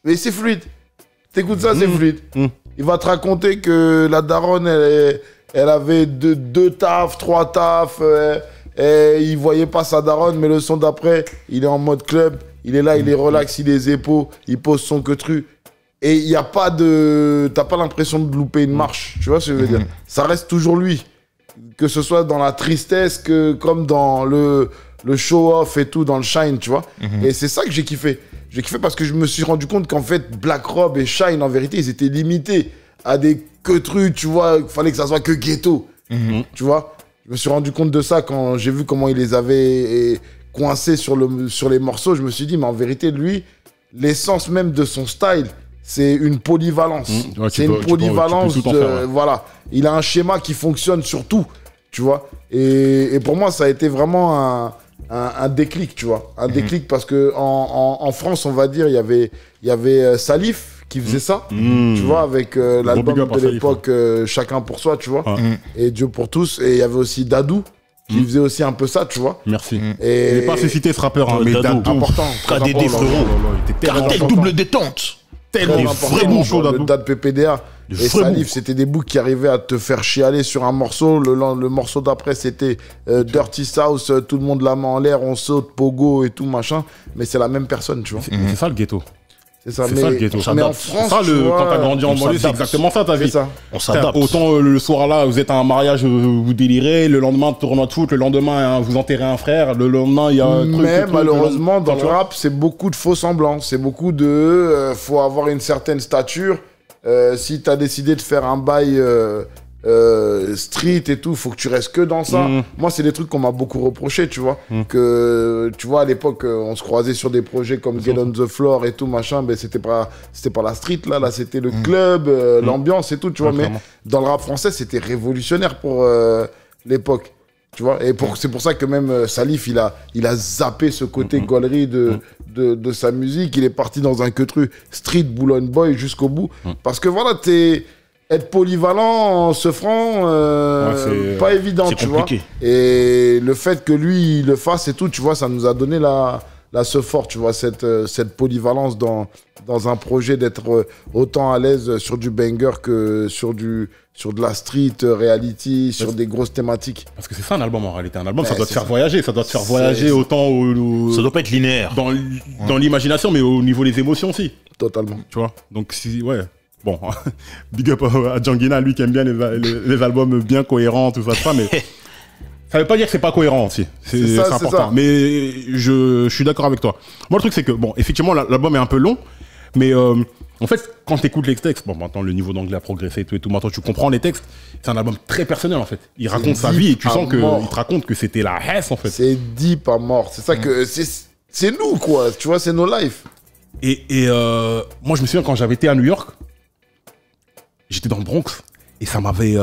S3: Mais c'est fluide. T'écoutes ça, c'est fluide. Il va te raconter que la daronne, elle avait deux tafs, 3 tafs, et il voyait pas sa daronne, mais le son d'après, il est en mode club. Il est là, il est relax, il les épaules, il pose son queutru. Et il n'y a pas de... T'as pas l'impression de louper une marche. Tu vois ce que je veux dire? Ça reste toujours lui. Que ce soit dans la tristesse, comme dans le show-off et tout, dans le shine, tu vois. Et c'est ça que j'ai kiffé. J'ai kiffé parce que je me suis rendu compte qu'en fait, Black Rob et Shine, en vérité, ils étaient limités à des queutrus, tu vois, il fallait que ça soit que ghetto, tu vois. Je me suis rendu compte de ça quand j'ai vu comment il les avait coincés sur les morceaux. Je me suis dit, mais en vérité, lui, l'essence même de son style, c'est une polyvalence.
S1: Ouais,
S3: c'est une polyvalence.
S1: Tu peux tout en faire, ouais.
S3: Voilà. Il a un schéma qui fonctionne sur tout, tu vois. Et pour moi, ça a été vraiment un déclic, tu vois. Un déclic parce que en France, on va dire, il y avait Salif qui faisait ça, tu vois, avec l'album de l'époque Chacun pour soi, tu vois. Et Dieu pour tous. Et il y avait aussi Dadou qui faisait aussi un peu ça, tu vois.
S1: Merci.
S3: Et...
S1: Je n'ai pas fait citer ce rappeur, hein, mais Dadou.
S3: Important.
S2: KDD, frérot.
S1: Il était tellement
S2: Cartel double détente.
S3: Tellement
S1: vraiment chaud,
S3: le
S1: Dadou.
S3: date PPDA. Et Salif, c'était des bouts qui arrivaient à te faire chialer sur un morceau. Le morceau d'après, c'était Dirty South, tout le monde la main en l'air, on saute, pogo et tout, machin. Mais c'est la même personne, tu vois.
S1: C'est ça le ghetto.
S3: C'est ça,
S1: C'est ça le ghetto.
S3: mais en France,
S1: ça,
S3: tu vois,
S1: quand t'as grandi en banlieue, c'est exactement ça ta vie.
S3: ça.
S2: On s'adapte.
S1: Autant le soir là, vous êtes à un mariage, vous délirez, le lendemain, tournoi de foot, le lendemain, vous enterrez un frère, le lendemain, il y a un truc.
S3: Mais malheureusement, dans le rap, c'est beaucoup de faux semblants. C'est beaucoup de. Faut avoir une certaine stature. Si t'as décidé de faire un bail street et tout, faut que tu restes que dans ça. Moi, c'est des trucs qu'on m'a beaucoup reproché, tu vois. Que, tu vois, à l'époque, on se croisait sur des projets comme Get on the Floor et tout, machin. Ben, c'était pas la street, là c'était le club, l'ambiance et tout, tu vois. Mais dans le rap français, c'était révolutionnaire pour l'époque. Tu vois, et c'est pour ça que même Salif, il a zappé ce côté gaulerie de sa musique. Il est parti dans un queutru street Boulogne Boy jusqu'au bout. Parce que voilà, être polyvalent, se franc, pas évident, tu vois. Et le fait que lui, il le fasse et tout, tu vois, ça nous a donné ce fort, tu vois, cette polyvalence dans un projet, d'être autant à l'aise sur du banger que sur de la street, reality, sur des grosses thématiques.
S1: Parce que c'est ça un album en réalité. Un album, ça doit te faire voyager. Ça doit te faire voyager autant
S2: Ça doit pas être linéaire.
S1: Dans l'imagination, mais au niveau des émotions aussi.
S3: Totalement.
S1: Tu vois. Donc, ouais. Bon, big up à Djanguina, lui qui aime bien les albums bien cohérents, tout ça, mais ça veut pas dire que c'est pas cohérent aussi. C'est important. Ça. Mais je suis d'accord avec toi. Moi, le truc, c'est que, bon, effectivement, l'album est un peu long, mais en fait, quand tu écoutes les textes, bon, maintenant le niveau d'anglais a progressé et tout, maintenant tu comprends les textes, c'est un album très personnel en fait. Il raconte sa vie et tu sens qu'il te raconte que c'était la hesse en fait.
S3: C'est deep à mort. C'est ça que. C'est nous quoi, tu vois, c'est nos lives.
S1: Et moi, je me souviens quand j'avais été à New York, j'étais dans le Bronx et ça m'avait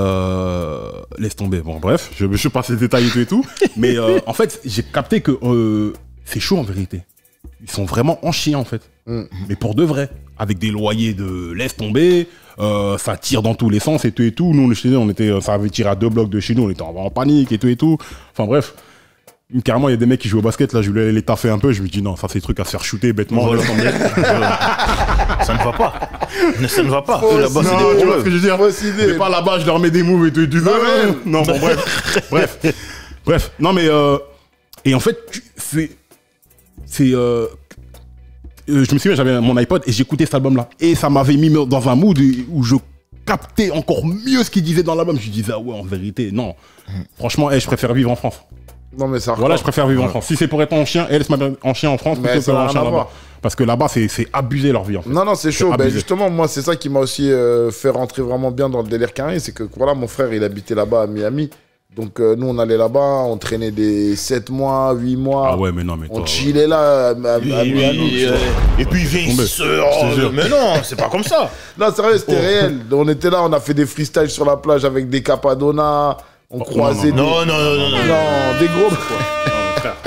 S1: laisse tomber. Bon bref, je passe les détails et tout, mais en fait j'ai capté que c'est chaud en vérité. Ils sont vraiment en chien en fait, mais pour de vrai, avec des loyers de laisse tomber, ça tire dans tous les sens et tout. Nous ça avait tiré à 2 blocs de chez nous, on était en panique et tout. Enfin bref. Carrément, il y a des mecs qui jouent au basket, là, je voulais les taffer un peu, je me dis non, ça c'est des trucs à se faire shooter bêtement.
S2: Ça ne va pas. Ça ne va pas.
S1: Là-bas, c'est des problèmes. Ce que je veux dire. Mais pas là-bas, je leur mets des moves et tout. Non, bon, bref. Non, mais. Et en fait, je me souviens, j'avais mon iPod et j'écoutais cet album-là. Et ça m'avait mis dans un mood où je captais encore mieux ce qu'il disait dans l'album. Je disais, ah ouais, en vérité, non. Franchement, je préfère vivre en France.
S3: Non, mais ça
S1: voilà, je préfère vivre en France. Si c'est pour être en chien, elle se met en chien en France plutôt que en chien là-bas. Parce que là-bas, c'est abusé leur vie en fait.
S3: Non, c'est chaud. Ben, justement, moi, c'est ça qui m'a aussi fait rentrer vraiment bien dans le délire carré. C'est que voilà, mon frère, il habitait là-bas à Miami. Donc, nous, on allait là-bas, on traînait des 7 mois, 8 mois.
S1: Ah ouais, mais non, mais toi.
S3: On chillait là à Miami.
S2: Et puis, il vient, il sort. Mais non, c'est pas comme ça.
S3: Non, c'est vrai, c'était réel. On était là, on a fait des freestyles sur la plage avec des Capadonna. On croisait des...
S2: Non,
S3: des gros...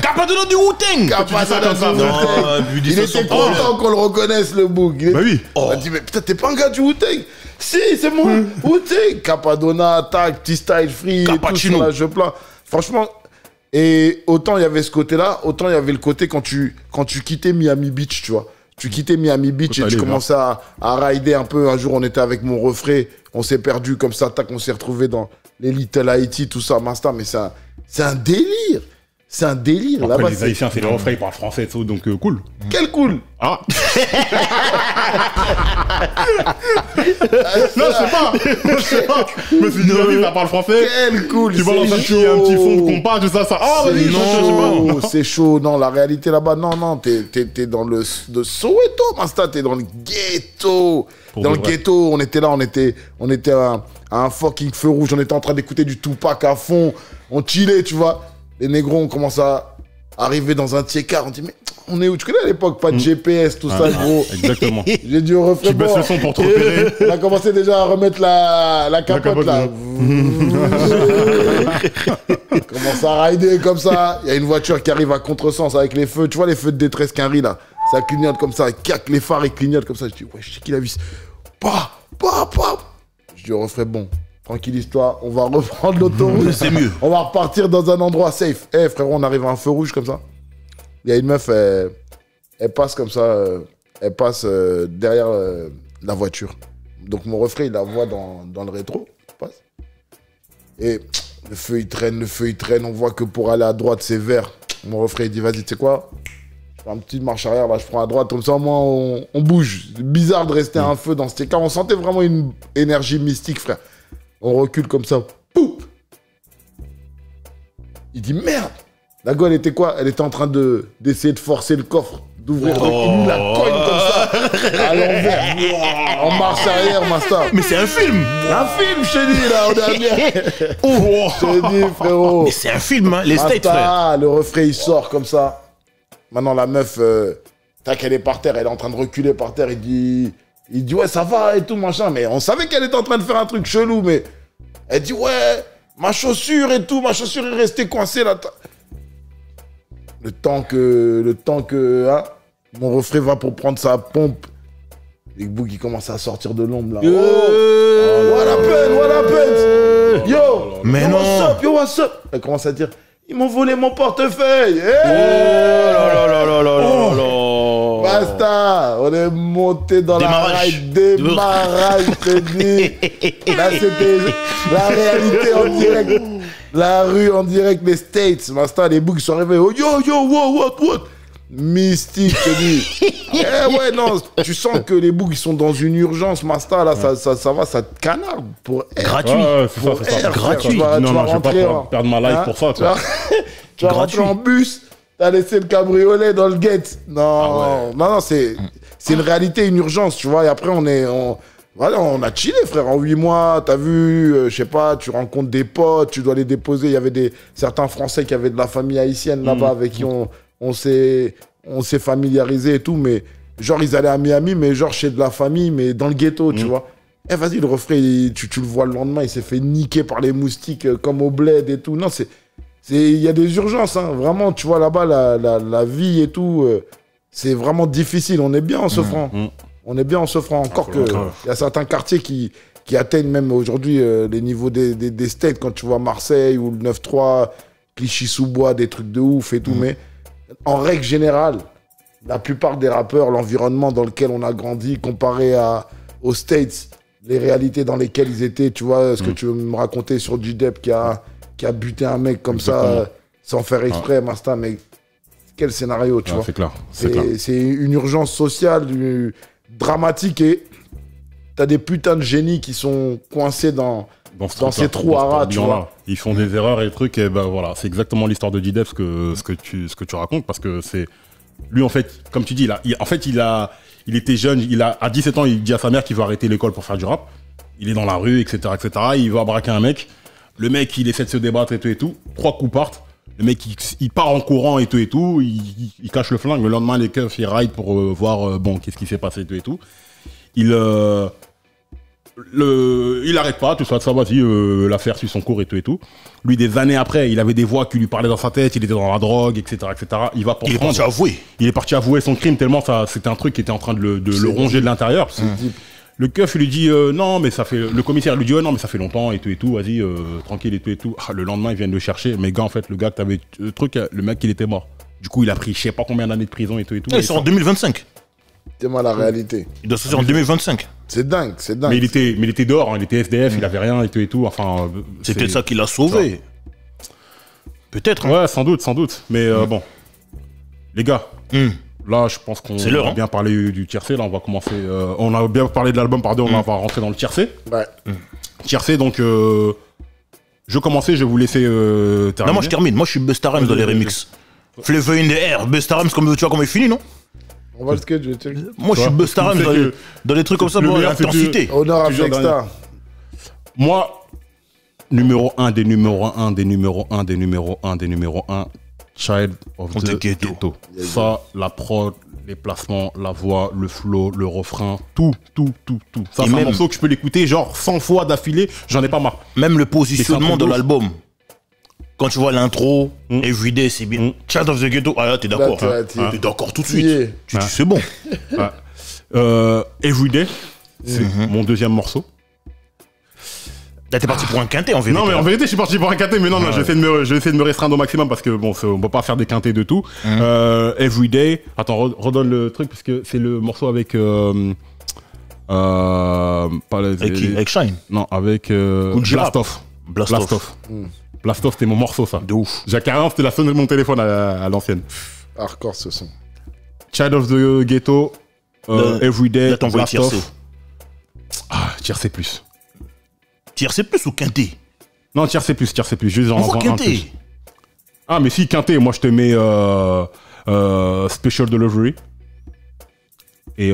S2: Capadonna du Wu-Tang.
S3: Capadonna du Wu-Tang. Il était content qu'on le reconnaisse, le boug.
S1: Bah oui.
S3: On a dit, mais putain, t'es pas un gars du Wu-Tang? Si, c'est moi. Wu-Tang. Capadonna, tac, petit style free, et tout sur la jeu plein. Franchement, et autant il y avait ce côté-là, autant il y avait le côté quand tu quittais Miami Beach, tu vois. Tu quittais Miami Beach et tu commençais à rider un peu. Un jour, on était avec mon refrain, on s'est perdu comme ça, tac, on s'est retrouvé dans les Little Haïti, tout ça, Masta, mais c'est un délire. C'est un délire.
S1: Après, là-bas, les Haïtiens, c'est les refrains, ils parlent français et tout, donc cool.
S3: Quel cool.
S1: Ah. Non, je sais pas. Je me suis dit, ça parle français.
S3: Quel cool.
S1: Tu balances un petit fond de compas, tout ça. Ah, vas-y,
S3: non, c'est chaud. Non, la réalité là-bas, non, t'es dans le Soweto, Masta, t'es dans le ghetto. Dans le ghetto, on était là, on était à un fucking feu rouge, on était en train d'écouter du Tupac à fond, on chillait, tu vois. Les négros, on commence à arriver dans un tiers-quart, on dit, mais on est où? Tu connais à l'époque, pas de GPS, tout ça, gros.
S1: Exactement.
S3: J'ai dit au refrain.
S1: Tu baisses le son pour te repérer.
S3: On a commencé déjà à remettre la capote, là. On commence à rider comme ça. Il y a une voiture qui arrive à contresens avec les feux. Tu vois les feux de détresse qu'un riz, là. Ça clignote comme ça, cac, les phares, ils clignotent comme ça. Je dis, ouais, je sais qu'il a vu. Pa. Je dis au refrain, bon, tranquille-toi, on va reprendre l'autoroute.
S2: C'est mieux.
S3: On va repartir dans un endroit safe. Frérot, on arrive à un feu rouge comme ça. Il y a une meuf, elle passe comme ça, elle passe derrière la voiture. Donc mon refrain, il la voit dans le rétro, il passe. Et le feu, il traîne, on voit que pour aller à droite, c'est vert. Mon refrain, il dit, vas-y, tu sais quoi? Je fais une petite marche arrière, là, je prends à droite, comme ça, au moins, on bouge. C'est bizarre de rester à un feu dans ce cas. On sentait vraiment une énergie mystique, frère. On recule comme ça. Pouf! Il dit, merde! La gueule était quoi? Elle était en train d'essayer de forcer le coffre, d'ouvrir. Il nous la cogne comme ça, à l'envers, en marche arrière, Master.
S2: Mais c'est un film.
S3: Un film, je te dis, là, on est bien. Je te dis, frérot.
S2: Mais c'est un film, hein, les States, frère.
S3: Le refrain, il sort comme ça. Maintenant, la meuf, tac, elle est par terre, elle est en train de reculer par terre. Il dit, ouais, ça va et tout, machin. Mais on savait qu'elle était en train de faire un truc chelou, mais elle dit, ouais, ma chaussure et tout, ma chaussure est restée coincée là. Le temps que hein, mon refrain va pour prendre sa pompe, Big Boo qui commence à sortir de l'ombre là. What happened? Yo,
S2: mais
S3: yo,
S2: non.
S3: what's up? Elle commence à dire, ils m'ont volé mon portefeuille. Basta, on est monté dans
S2: Démarrage.
S3: démarrage, je te dis. Là, c'était la réalité en direct. La rue en direct des States. Basta, les boucs sont arrivés. Oh, yo, what? Mystique, je te dis. Ouais, non, tu sens que les boucs, ils sont dans une urgence, Masta, là, ça va, ça te canarde pour air.
S2: Gratuit.
S1: C'est ça.
S2: Gratuit.
S3: Tu vas
S1: Non, je vais
S3: rentrer
S1: pas perdre ma life pour ça, quoi.
S3: Tu vas rentrer en bus, t'as laissé le cabriolet dans le gate. Non, non, c'est une réalité, une urgence, tu vois. Et après, voilà, on a chillé, frère. En 8 mois, t'as vu, je sais pas, tu rencontres des potes, tu dois les déposer. Il y avait certains Français qui avaient de la famille haïtienne là-bas avec qui on s'est familiarisé et tout. Mais genre, ils allaient à Miami, mais genre chez de la famille, mais dans le ghetto, tu vois. Vas-y, le refrain, tu le vois le lendemain, il s'est fait niquer par les moustiques comme au bled et tout. Non, il y a des urgences, hein. Vraiment, tu vois, là-bas, la vie et tout, c'est vraiment difficile. On est bien en souffrant. On est bien en souffrant. Encore que il y a certains quartiers qui atteignent même aujourd'hui les niveaux des States, quand tu vois Marseille ou le 9-3, Clichy-sous-Bois, des trucs de ouf et tout. Mais en règle générale, la plupart des rappeurs, l'environnement dans lequel on a grandi, comparé aux States, les réalités dans lesquelles ils étaient, tu vois, ce que tu veux me raconter sur G-Dep qui a buté un mec comme ça, sans faire exprès, Masta, mais quel scénario, tu vois.
S1: C'est clair.
S3: C'est une urgence sociale dramatique et t'as des putains de génies qui sont coincés dans ces trous à rats, tu vois.
S1: Ils font des erreurs et des trucs, et ben voilà, c'est exactement l'histoire de G-Dep, ce que tu racontes, parce que c'est... Lui, en fait, comme tu dis, il était jeune, à 17 ans, il dit à sa mère qu'il veut arrêter l'école pour faire du rap. Il est dans la rue, etc., etc. Il va braquer un mec. Le mec, il essaie de se débattre et tout. 3 coups partent. Le mec, il part en courant et tout. Il cache le flingue. Le lendemain, les keufs, ils ride pour voir, qu'est-ce qui s'est passé et tout. Il arrête pas, tout ça, vas-y, l'affaire suit son cours et tout. Lui, des années après, il avait des voix qui lui parlaient dans sa tête, il était dans la drogue, etc., etc. Il est parti avouer. Il est parti avouer son crime tellement c'était un truc qui était en train de le ronger de l'intérieur. Le keuf, il lui dit non, mais ça fait. Le commissaire lui dit non, mais ça fait longtemps et tout, vas-y, tranquille et tout. Le lendemain, ils viennent le chercher. Mais gars, en fait, le gars que t'avais le truc, le mec, il était mort. Du coup, il a pris je sais pas combien d'années de prison et tout.
S2: Il sort en 2025.
S3: C'est moi la réalité.
S2: Il doit sortir en 2025.
S3: C'est dingue.
S1: Mais il était dehors, hein, il était SDF, il avait rien et tout. Enfin,
S2: c'est peut-être ça qui l'a sauvé. Peut-être.
S1: Ouais, sans doute. Mais bon, les gars. Là, je pense qu'on a bien parlé du tiercé. Là, on va commencer. On a bien parlé de l'album, pardon. On va rentrer dans le tiercé.
S3: Ouais.
S1: Tiercé, donc. Je commençais, je vais vous laisser terminer.
S2: Non, moi je termine. Moi je suis Busta Rhymes dans les remixes. Flavor in the air. Busta Rhymes, tu vois comment il finit, non?
S3: On va le sketch, je check.
S2: Moi, je suis Busta Rhymes dans les trucs comme ça,
S1: le
S2: pour
S1: meilleur, c'est
S2: l'intensité.
S3: Honneur à
S1: Toujours
S3: Flexstar.
S1: Moi, numéro 1 des numéros 1 des numéros 1 des numéros 1 des numéros 1, Child of the Ghetto. Ça, la prod, les placements, la voix, le flow, le refrain, tout. Ça, c'est un morceau que je peux l'écouter genre 100 fois d'affilée, j'en ai pas marre.
S2: Même le positionnement de l'album. Quand tu vois l'intro, Everyday, c'est bien. Child of the Ghetto, ah là, t'es d'accord. T'es d'accord tout de suite. Tu dis, c'est bon.
S1: Everyday, c'est mon deuxième morceau.
S2: Là, t'es parti pour un quintet en vérité.
S1: Non, mais en vérité, je suis parti pour un quintet, mais non, j'essaie de me restreindre au maximum parce que bon, on peut pas faire des quintets de tout. Everyday, attends, redonne le truc parce que c'est le morceau avec.
S2: Avec Shine.
S1: Non, avec Blastoff. Blastoff, c'était mon morceau, ça.
S2: De ouf.
S1: J'ai carrément, c'était la sonnerie de mon téléphone à l'ancienne.
S3: Hardcore ce son.
S1: Child of the Ghetto, Everyday,
S2: là, t'envoies
S1: Blastoff. Tiercé plus.
S2: Tiercé plus ou quintet?
S1: Non, tiercé plus. Juste
S2: on voit quintet.
S1: Ah, mais si, quintet, moi je te mets Special Delivery. Et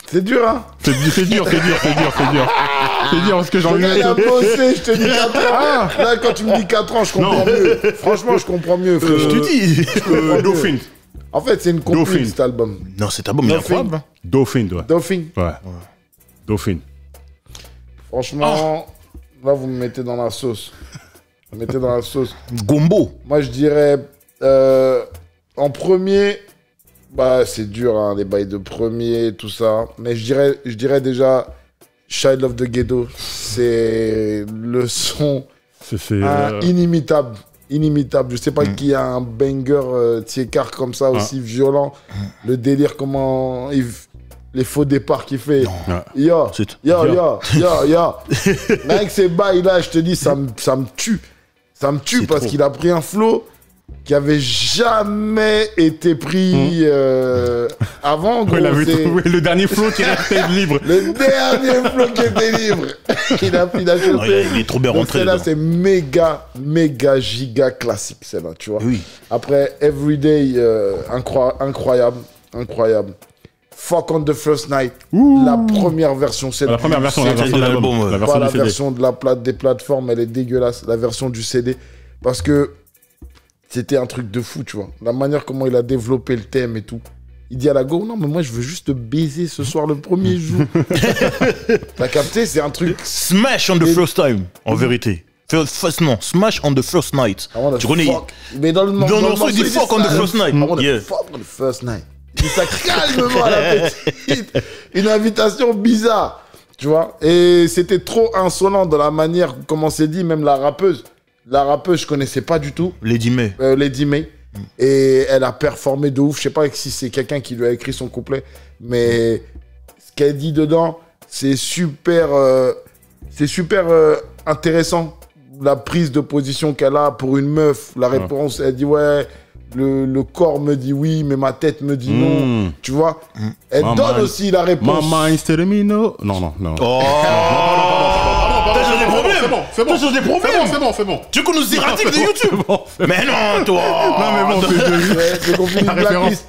S3: c'est dur, hein?
S1: C'est dur. C'est dur parce que j'ai envie de
S3: Il a
S1: mettre.
S3: bossé, je te dis 4 ans. Là, quand tu me dis 4 ans, je comprends mieux. Franchement, je comprends mieux, frère.
S2: Je te dis.
S1: Dauphin.
S3: En fait, c'est une compil, cet album.
S2: Non, cet album est incroyable.
S1: Dauphin, ouais.
S3: Dauphin.
S1: Dauphin.
S3: Franchement, là, vous me mettez dans la sauce.
S2: Gombo.
S3: Moi, je dirais, en premier, bah, c'est dur, hein, les bails de premier, tout ça. Mais je dirais déjà, Child of the Ghetto, c'est le son inimitable. Je sais pas qui a un banger Thiekar comme ça, aussi violent. Le délire, les faux départs qu'il fait. Yo. Mais avec ces bails là, je te dis, ça me tue. Ça me tue parce qu'il a pris un flow qui avait jamais été pris avant. Gros,
S1: le dernier flow qui restait libre.
S3: Le dernier flow qui était libre. il a chauffé.
S2: Il est trop bien rentré.
S3: Celle-là, c'est méga, giga classique, celle-là, tu vois.
S2: Oui.
S3: Après, Everyday, incroyable. Fuck on the First Night. La première version, c'est
S1: la première version de l'album.
S3: Pas la version des plateformes, elle est dégueulasse. La version du CD. Parce que c'était un truc de fou, tu vois. La manière comment il a développé le thème et tout. Il dit à la go, non, mais moi, je veux juste te baiser ce soir, le premier jour. T'as capté, c'est un truc...
S2: Smash on the first time, en vérité. Non, Smash on the first night.
S3: Tu connais... Mais dans le
S2: morceau, il dit fuck on the first night.
S3: Fuck on the first night. Il dit ça calmement à la petite. Une invitation bizarre, tu vois. Et c'était trop insolent dans la manière, comment c'est dit, même la rappeuse. La rappeuse, je connaissais pas du tout.
S2: Lady May.
S3: Lady May. Et elle a performé de ouf. Je sais pas si c'est quelqu'un qui lui a écrit son couplet, mais ce qu'elle dit dedans, c'est super intéressant. La prise de position qu'elle a pour une meuf. La réponse, elle dit ouais, le corps me dit oui, mais ma tête me dit non. Tu vois. Elle donne aussi la réponse.
S1: Mama is telling me no. Non.
S2: Oh. C'est bon. Tu connais nos erratiques de YouTube. Mais non, toi.
S1: Non, mais bon,
S3: c'est qu'on finit Blacklist.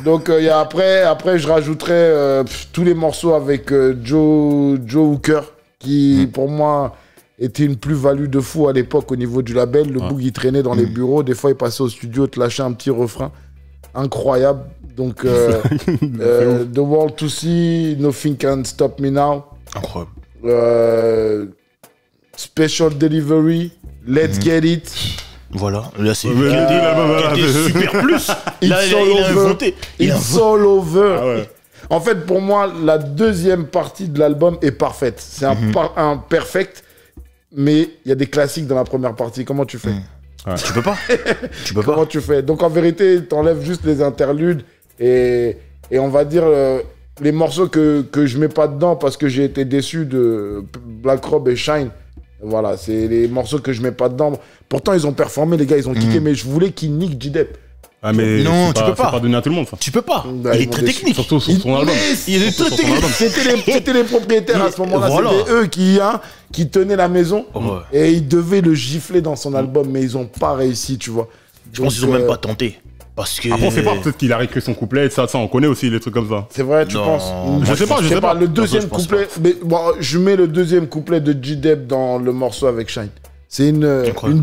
S3: Donc, après, je rajouterais tous les morceaux avec Joe Hooker, qui, pour moi, était une plus-value de fou à l'époque au niveau du label. Le Boog, il traînait dans les bureaux. Des fois, il passait au studio, te lâchait un petit refrain. Incroyable. Donc, The World to See, Nothing Can Stop Me Now.
S2: Incroyable.
S3: Special Delivery, Let's Get It.
S2: Voilà, là c'est super plus. Là, il a inventé.
S3: It's all over. En fait, pour moi, la deuxième partie de l'album est parfaite. C'est un perfect, mais il y a des classiques dans la première partie. Comment tu fais?
S2: Tu peux pas.
S3: Comment tu fais? Donc en vérité, t'enlèves juste les interludes et on va dire les morceaux que je mets pas dedans parce que j'ai été déçu de Black Rob et Shine. Voilà, c'est les morceaux que je mets pas dedans. Pourtant, ils ont performé, les gars, ils ont kické, mais je voulais qu'ils niquent J-Dep.
S1: Ah, mais
S2: non, tu peux pas.
S1: C'est pas donné à tout le monde, ça.
S2: Tu peux pas.
S3: Bah,
S2: il est très technique.
S1: Surtout sur son album.
S2: Il est très technique.
S3: C'était les propriétaires à ce moment-là.
S2: Voilà.
S3: C'était eux qui tenaient la maison. Et ils devaient le gifler dans son album, mais ils ont pas réussi, tu vois.
S2: Je pense qu'ils ont même pas tenté. Parce que...
S1: Après, on sait pas, peut-être qu'il a réécrit son couplet, ça, on connaît aussi les trucs comme ça.
S3: C'est vrai, tu
S2: Non,
S3: penses?
S2: moi,
S1: Je sais pas.
S3: Le deuxième
S2: je pense
S3: couplet, mais bon, je mets le deuxième couplet de G-Dep dans le morceau avec Shine. C'est une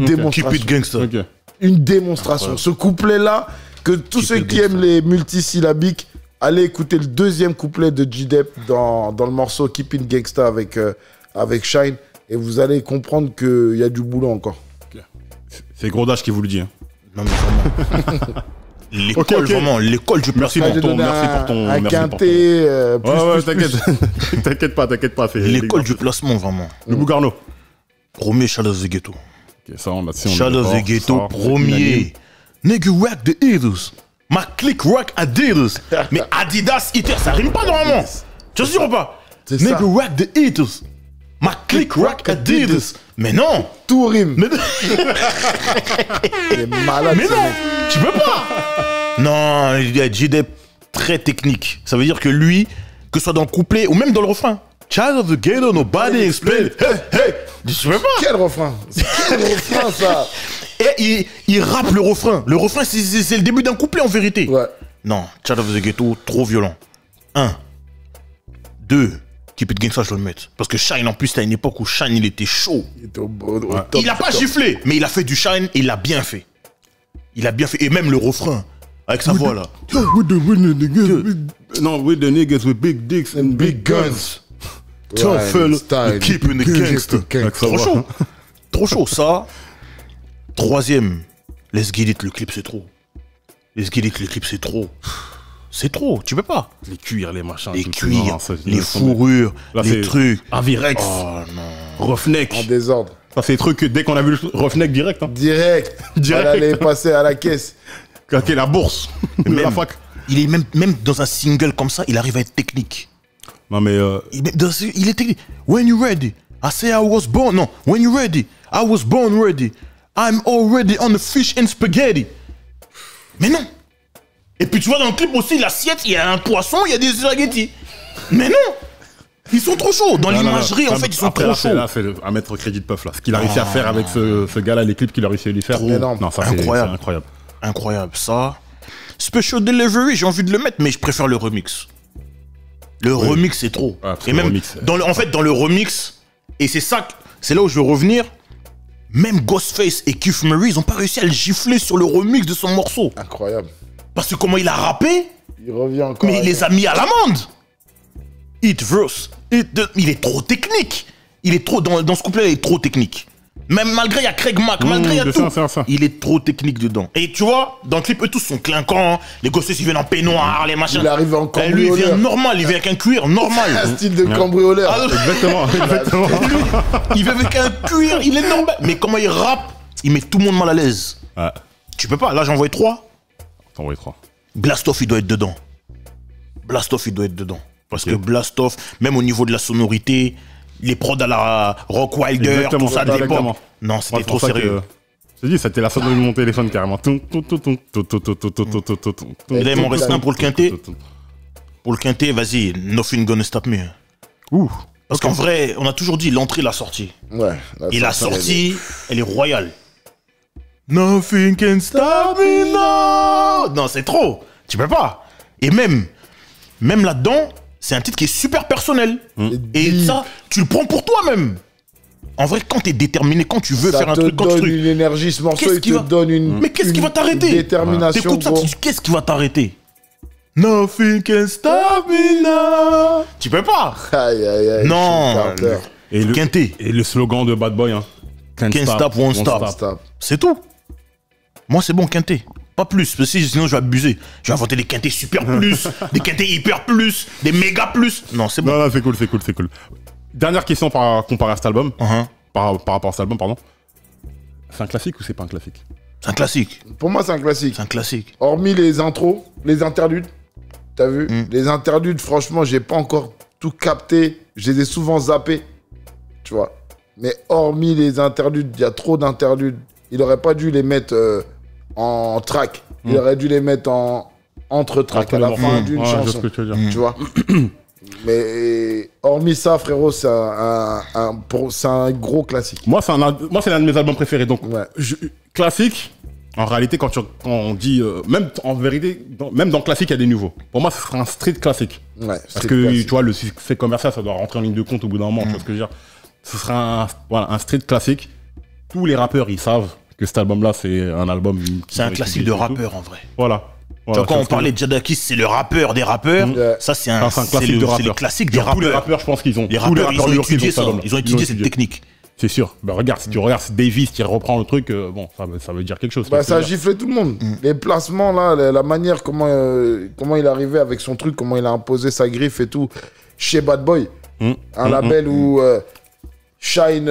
S3: démonstration.
S2: Keep it gangster.
S1: Ok.
S3: Une démonstration. Ce couplet-là, que tous ceux qui aiment les multisyllabiques, allez écouter le deuxième couplet de G-Dep dans le morceau Keep It Gangsta avec Shine, et vous allez comprendre qu'il y a du boulot encore.
S1: C'est Gros Dash qui vous le dit. Hein.
S2: Non, mais vraiment. L'école, vraiment, l'école du
S1: Merci
S2: placement.
S1: pour ton.
S3: Un quintet.
S1: Ouais, t'inquiète pas.
S2: L'école du placement, vraiment.
S1: Le Bougarno.
S2: Premier Shadow of the Ghetto.
S1: Ok, ça, on a
S2: Shadow of the Ghetto, premier. Nigga rock the Adidas. Ma clique rock Adidas. Mais Adidas, ça rime pas normalement. Tu es sûr ou pas?
S3: C'est
S2: Nigga
S3: ça.
S2: rock the Adidas. Ma clique rock Adidas. Mais non.
S3: Tout rime.
S2: Mais,
S3: C'est malade.
S2: mais
S3: ce
S2: non.
S3: mec.
S2: Tu peux pas. Non, il y a G-Dep très technique. Ça veut dire que lui, que ce soit dans le couplet ou même dans le refrain. Child of the ghetto, nobody explain. Hey, hey. Tu peux pas.
S3: Quel refrain? Quel refrain, ça?
S2: Et il rappe le refrain. Le refrain, c'est le début d'un couplet en vérité.
S3: Ouais.
S2: Non, Child of the Ghetto, trop violent. 1. 2. Keep It Gangsta, je dois le mettre. Parce que Shine, en plus, t'as une époque où Shine, il était chaud.
S3: Il était au top.
S2: Il a pas giflé, mais il a fait du Shine et il a bien fait. Il a bien fait. Et même le refrain, avec sa voix là.
S1: With the niggas with big dicks and big guns.
S2: Tough fella,
S3: style.
S2: keeping the gangster. Trop chaud. Trop chaud, ça. Troisième, Let's Get It, le clip, c'est trop. Let's Get It, le clip, c'est trop. C'est trop, tu peux pas.
S1: Les cuirs, les machins.
S2: Les
S1: tout
S2: cuirs,
S1: ça,
S2: les fourrures,
S1: Là,
S2: les
S1: c'est
S2: trucs.
S1: Avirex,
S2: Oh non.
S1: Roughneck.
S3: En désordre.
S1: Ça, c'est des trucs que dès qu'on a vu le Roughneck direct. Hein.
S3: Direct.
S1: Direct.
S3: Elle allait passer à la caisse.
S1: Ok, la bourse. De la fac.
S2: Il est même dans un single comme ça, il arrive à être technique.
S1: Non, mais.
S2: Il est technique. When you ready, I say I was born. Non, when you ready, I was born ready. I'm already on the fish and spaghetti. Mais non. Et puis tu vois dans le clip aussi, l'assiette, il y a un poisson, il y a des spaghettis. Mais non. Ils sont trop chauds. Dans l'imagerie, en fait, ils sont
S1: après,
S2: trop
S1: là,
S2: chauds.
S1: Là, c'est à mettre crédit de Puff, là. Ce qu'il a réussi à faire avec ce gars-là, les clips qu'il a réussi à lui faire.
S3: énorme.
S1: Non, ça, c'est
S2: Incroyable.
S1: incroyable.
S2: Incroyable, ça. Special Delivery, j'ai envie de le mettre, mais je préfère le remix. Le remix, c'est trop.
S1: Ah, parce
S2: et
S1: que le
S2: même,
S1: remix,
S2: en fait, dans le remix, et c'est ça, c'est là où je veux revenir, même Ghostface et Keith Murray, ils ont pas réussi à le gifler sur le remix de son morceau.
S3: Incroyable.
S2: Parce que comment il a rappé,
S3: Il revient encore.
S2: mais il les a mis à l'amende. Hit verse. Il est trop technique. Il est trop, dans ce couplet, il est trop technique. Même malgré, il y a Craig Mack, malgré, il y a tout.
S1: Ça.
S2: Il est trop technique dedans. Et tu vois, dans le clip, eux tous sont clinquants. Les Ghostface, ils viennent en peignoir, les machins.
S3: Il arrive en
S2: Et lui, il vient
S3: cambrioleur.
S2: normal, il vient avec un cuir normal.
S3: Un style de cambrioleur.
S2: Ah,
S1: Exactement.
S2: il vient avec un cuir, il est normal. Mais comment il rappe, il met tout le monde mal à l'aise.
S1: Ouais.
S2: Tu peux pas, là j'en vois 3.
S1: T'en vois 3.
S2: Blastoff, il doit être dedans. Blastoff, il doit être dedans. Parce que Blastoff, même au niveau de la sonorité, les prods à la Rock Wilder,
S1: Exactement,
S2: tout ça de l'époque.
S1: exactement.
S2: Non, c'était trop
S1: c'est pour ça
S2: sérieux.
S1: Je te dis, c'était la sonnerie de mon téléphone carrément.
S2: Et là, il m'en reste un pour le quintet. Pour le quintet, vas-y, Nothing Gonna Stop Me.
S1: Ouh.
S2: Parce qu'en vrai, on a toujours dit l'entrée, la sortie.
S3: Ouais.
S2: Et la sortie, elle est royale. Nothing can stop me now. Non, c'est trop. Tu peux pas. Et même là-dedans, c'est un titre qui est super personnel. Et ça, tu le prends pour toi-même. En vrai, quand t'es déterminé, quand tu veux faire un truc,
S3: Ça te donne une énergie, ce morceau, il te donne une.
S2: Mais qu'est-ce qui va t'arrêter?
S3: Détermination.
S2: T'écoutes ça,
S3: gros.
S2: tu dis qu'est-ce qui va t'arrêter? Nothing can stop me now. Tu peux pas.
S3: Aïe, aïe, aïe.
S2: Non.
S3: Carter.
S1: Et le,
S2: Quintet.
S1: et le slogan de Bad Boy, hein.
S2: Can't stop, won't stop.
S3: Stop.
S2: C'est tout. Moi, c'est bon, quintet. Pas plus, parce que sinon je vais abuser. Je vais inventer des quintets super plus, des quintets hyper plus, des méga plus. Non, c'est bon.
S1: Non, c'est cool. Dernière question comparé à cet album. Par rapport à cet album, pardon. C'est un classique ou c'est pas un classique?
S2: C'est un classique.
S3: Pour moi, c'est un classique.
S2: C'est un classique.
S3: Hormis les intros, les interludes. T'as vu? Les interludes, franchement, j'ai pas encore tout capté. Je les ai souvent zappés. Tu vois? Mais hormis les interludes, il y a trop d'interludes. Il aurait pas dû les mettre en track. Il aurait dû les mettre entre track à la fin d'une
S1: Je vois
S3: chanson.
S1: ce que tu veux dire.
S3: Tu vois? Mais hormis ça, frérot, c'est un gros classique.
S1: Moi, c'est l'un de mes albums préférés. Donc,
S3: Ouais.
S1: classique, En réalité, quand on dit, même en vérité, même dans le classique, il y a des nouveaux. Pour moi, ce sera un street classique.
S3: Ouais,
S1: Parce que, tu vois, le succès commercial, ça doit rentrer en ligne de compte au bout d'un moment. Tu vois ce que je veux dire? Ce sera un street classique. Tous les rappeurs, ils savent que cet album-là, c'est un album...
S2: C'est un classique de rappeur, en vrai.
S1: Voilà.
S2: Tu vois, quand on parlait de Jadakiss, c'est le rappeur des rappeurs. Ça, c'est un classique de rappeurs. C'est le classique des rappeurs.
S1: Tous les rappeurs, je pense qu'ils ont...
S2: Les rappeurs, ils ont étudié ça. Ils ont étudié cette technique.
S1: C'est sûr. Bah, regarde, si tu regardes Davis qui reprend le truc, bon, ça veut dire quelque chose.
S3: Bah, ça a giflé tout le monde. Les placements, là, la manière comment il est arrivé avec son truc, comment il a imposé sa griffe et tout, chez Bad Boy. Un label où Shine,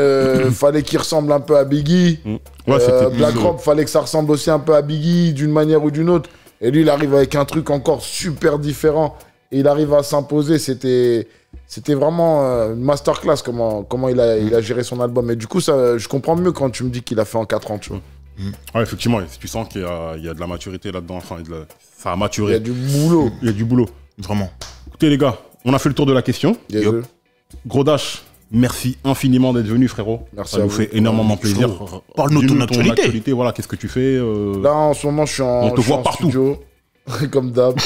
S3: fallait qu'il ressemble un peu à Biggie. Black Rob, fallait que ça ressemble aussi un peu à Biggie d'une manière ou d'une autre. Et lui, il arrive avec un truc encore super différent. Et il arrive à s'imposer. C'était vraiment une masterclass comment il a géré son album. Et du coup, ça, je comprends mieux quand tu me dis qu'il a fait en 4 ans, tu vois.
S1: Ouais, effectivement, tu sens qu'il y a de la maturité là-dedans. Enfin, ça a maturé.
S3: Il y a du boulot.
S1: Il y a du boulot.
S2: Vraiment.
S1: Écoutez, les gars, on a fait le tour de la question. Gros Dash, merci infiniment d'être venu, frérot.
S3: Merci
S1: ça nous fait énormément plaisir.
S2: Parle-nous de ton actualité.
S1: Voilà, qu'est-ce que tu fais
S3: Là, en ce moment, je suis en studio. Comme d'hab.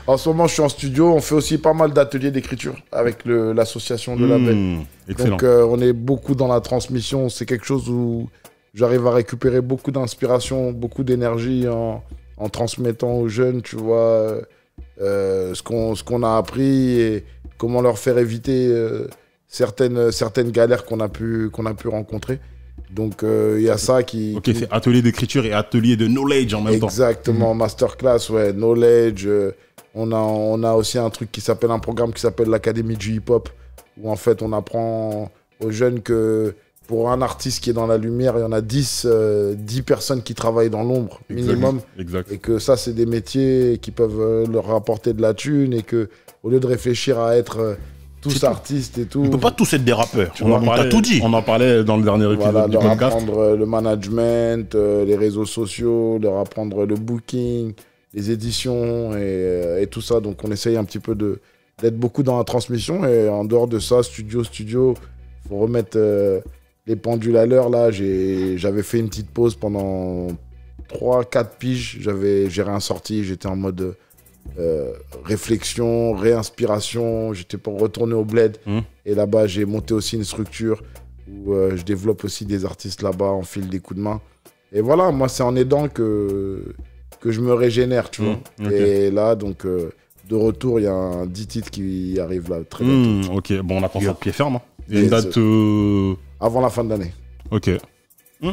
S3: En ce moment, je suis en studio. On fait aussi pas mal d'ateliers d'écriture avec l'association de label.
S1: Excellent.
S3: Donc, on est beaucoup dans la transmission. C'est quelque chose où j'arrive à récupérer beaucoup d'inspiration, beaucoup d'énergie en transmettant aux jeunes, tu vois, ce qu'on a appris et comment leur faire éviter certaines galères qu'on a pu rencontrer. Donc, il y a ça qui...
S1: Ok, c'est atelier d'écriture et atelier de knowledge en même temps.
S3: Exactement, masterclass, ouais, knowledge. On a aussi un programme qui s'appelle l'Académie du hip-hop, où en fait, on apprend aux jeunes que pour un artiste qui est dans la lumière, il y en a 10 personnes qui travaillent dans l'ombre, minimum.
S1: Exact.
S3: Et que ça, c'est des métiers qui peuvent leur rapporter de la thune et que, au lieu de réfléchir à être... tous artistes et tout.
S2: On peut pas tous être des rappeurs. On t'a tout dit.
S1: On en parlait dans le dernier épisode du podcast.
S3: Leur apprendre le management, les réseaux sociaux, leur apprendre le booking, les éditions et tout ça. Donc on essaye un petit peu d'être beaucoup dans la transmission. Et en dehors de ça, studio, faut remettre les pendules à l'heure. Là, j'avais fait une petite pause pendant 3-4 piges. J'ai rien sorti. J'étais en mode... réflexion, réinspiration, j'étais pour retourner au bled et là-bas j'ai monté aussi une structure où je développe aussi des artistes là-bas, on file des coups de main et voilà, moi c'est en aidant que je me régénère, tu vois. Et là donc de retour il y a un 10 titres qui arrive là très bientôt.
S1: Ok, bon on attend ça de pied ferme. Il y a une date
S3: avant la fin de l'année.
S1: Ok.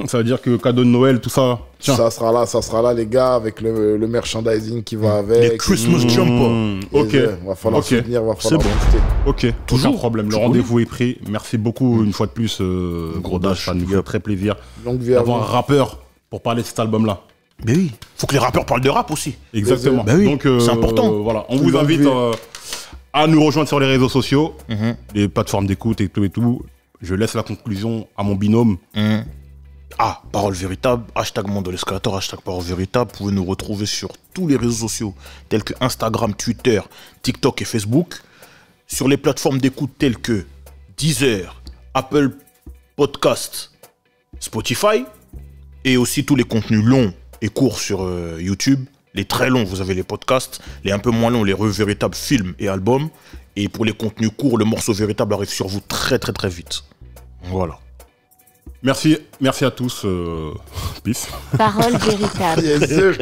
S1: Ça veut dire que cadeau de Noël, tout ça. Tiens.
S3: Ça sera là, les gars, avec le merchandising qui va avec.
S2: Les Christmas jumpers.
S1: Ok.
S3: Va falloir soutenir, va falloir
S1: booster. Ok, toujours aucun problème. Le rendez-vous est pris. Merci beaucoup une fois de plus, Gros Dash. Ça nous fait très plaisir d'avoir un rappeur pour parler de cet album-là.
S2: Mais oui, faut que les rappeurs parlent de rap aussi.
S1: Exactement.
S2: Oui,
S1: donc
S2: c'est important.
S1: Voilà, on vous invite à nous rejoindre sur les réseaux sociaux, les plateformes d'écoute et tout. Je laisse la conclusion à mon binôme.
S2: Parole véritable, hashtag Monde de l'Escalator, hashtag Parole véritable. Vous pouvez nous retrouver sur tous les réseaux sociaux tels que Instagram, Twitter, TikTok et Facebook. Sur les plateformes d'écoute telles que Deezer, Apple Podcast, Spotify. Et aussi tous les contenus longs et courts sur YouTube. Les très longs, vous avez les podcasts. Les un peu moins longs, les revues véritables, films et albums. Et pour les contenus courts, le morceau véritable arrive sur vous très très très vite. Voilà.
S1: Merci à tous. Peace.
S5: Parole véritable.
S3: Yes, sir.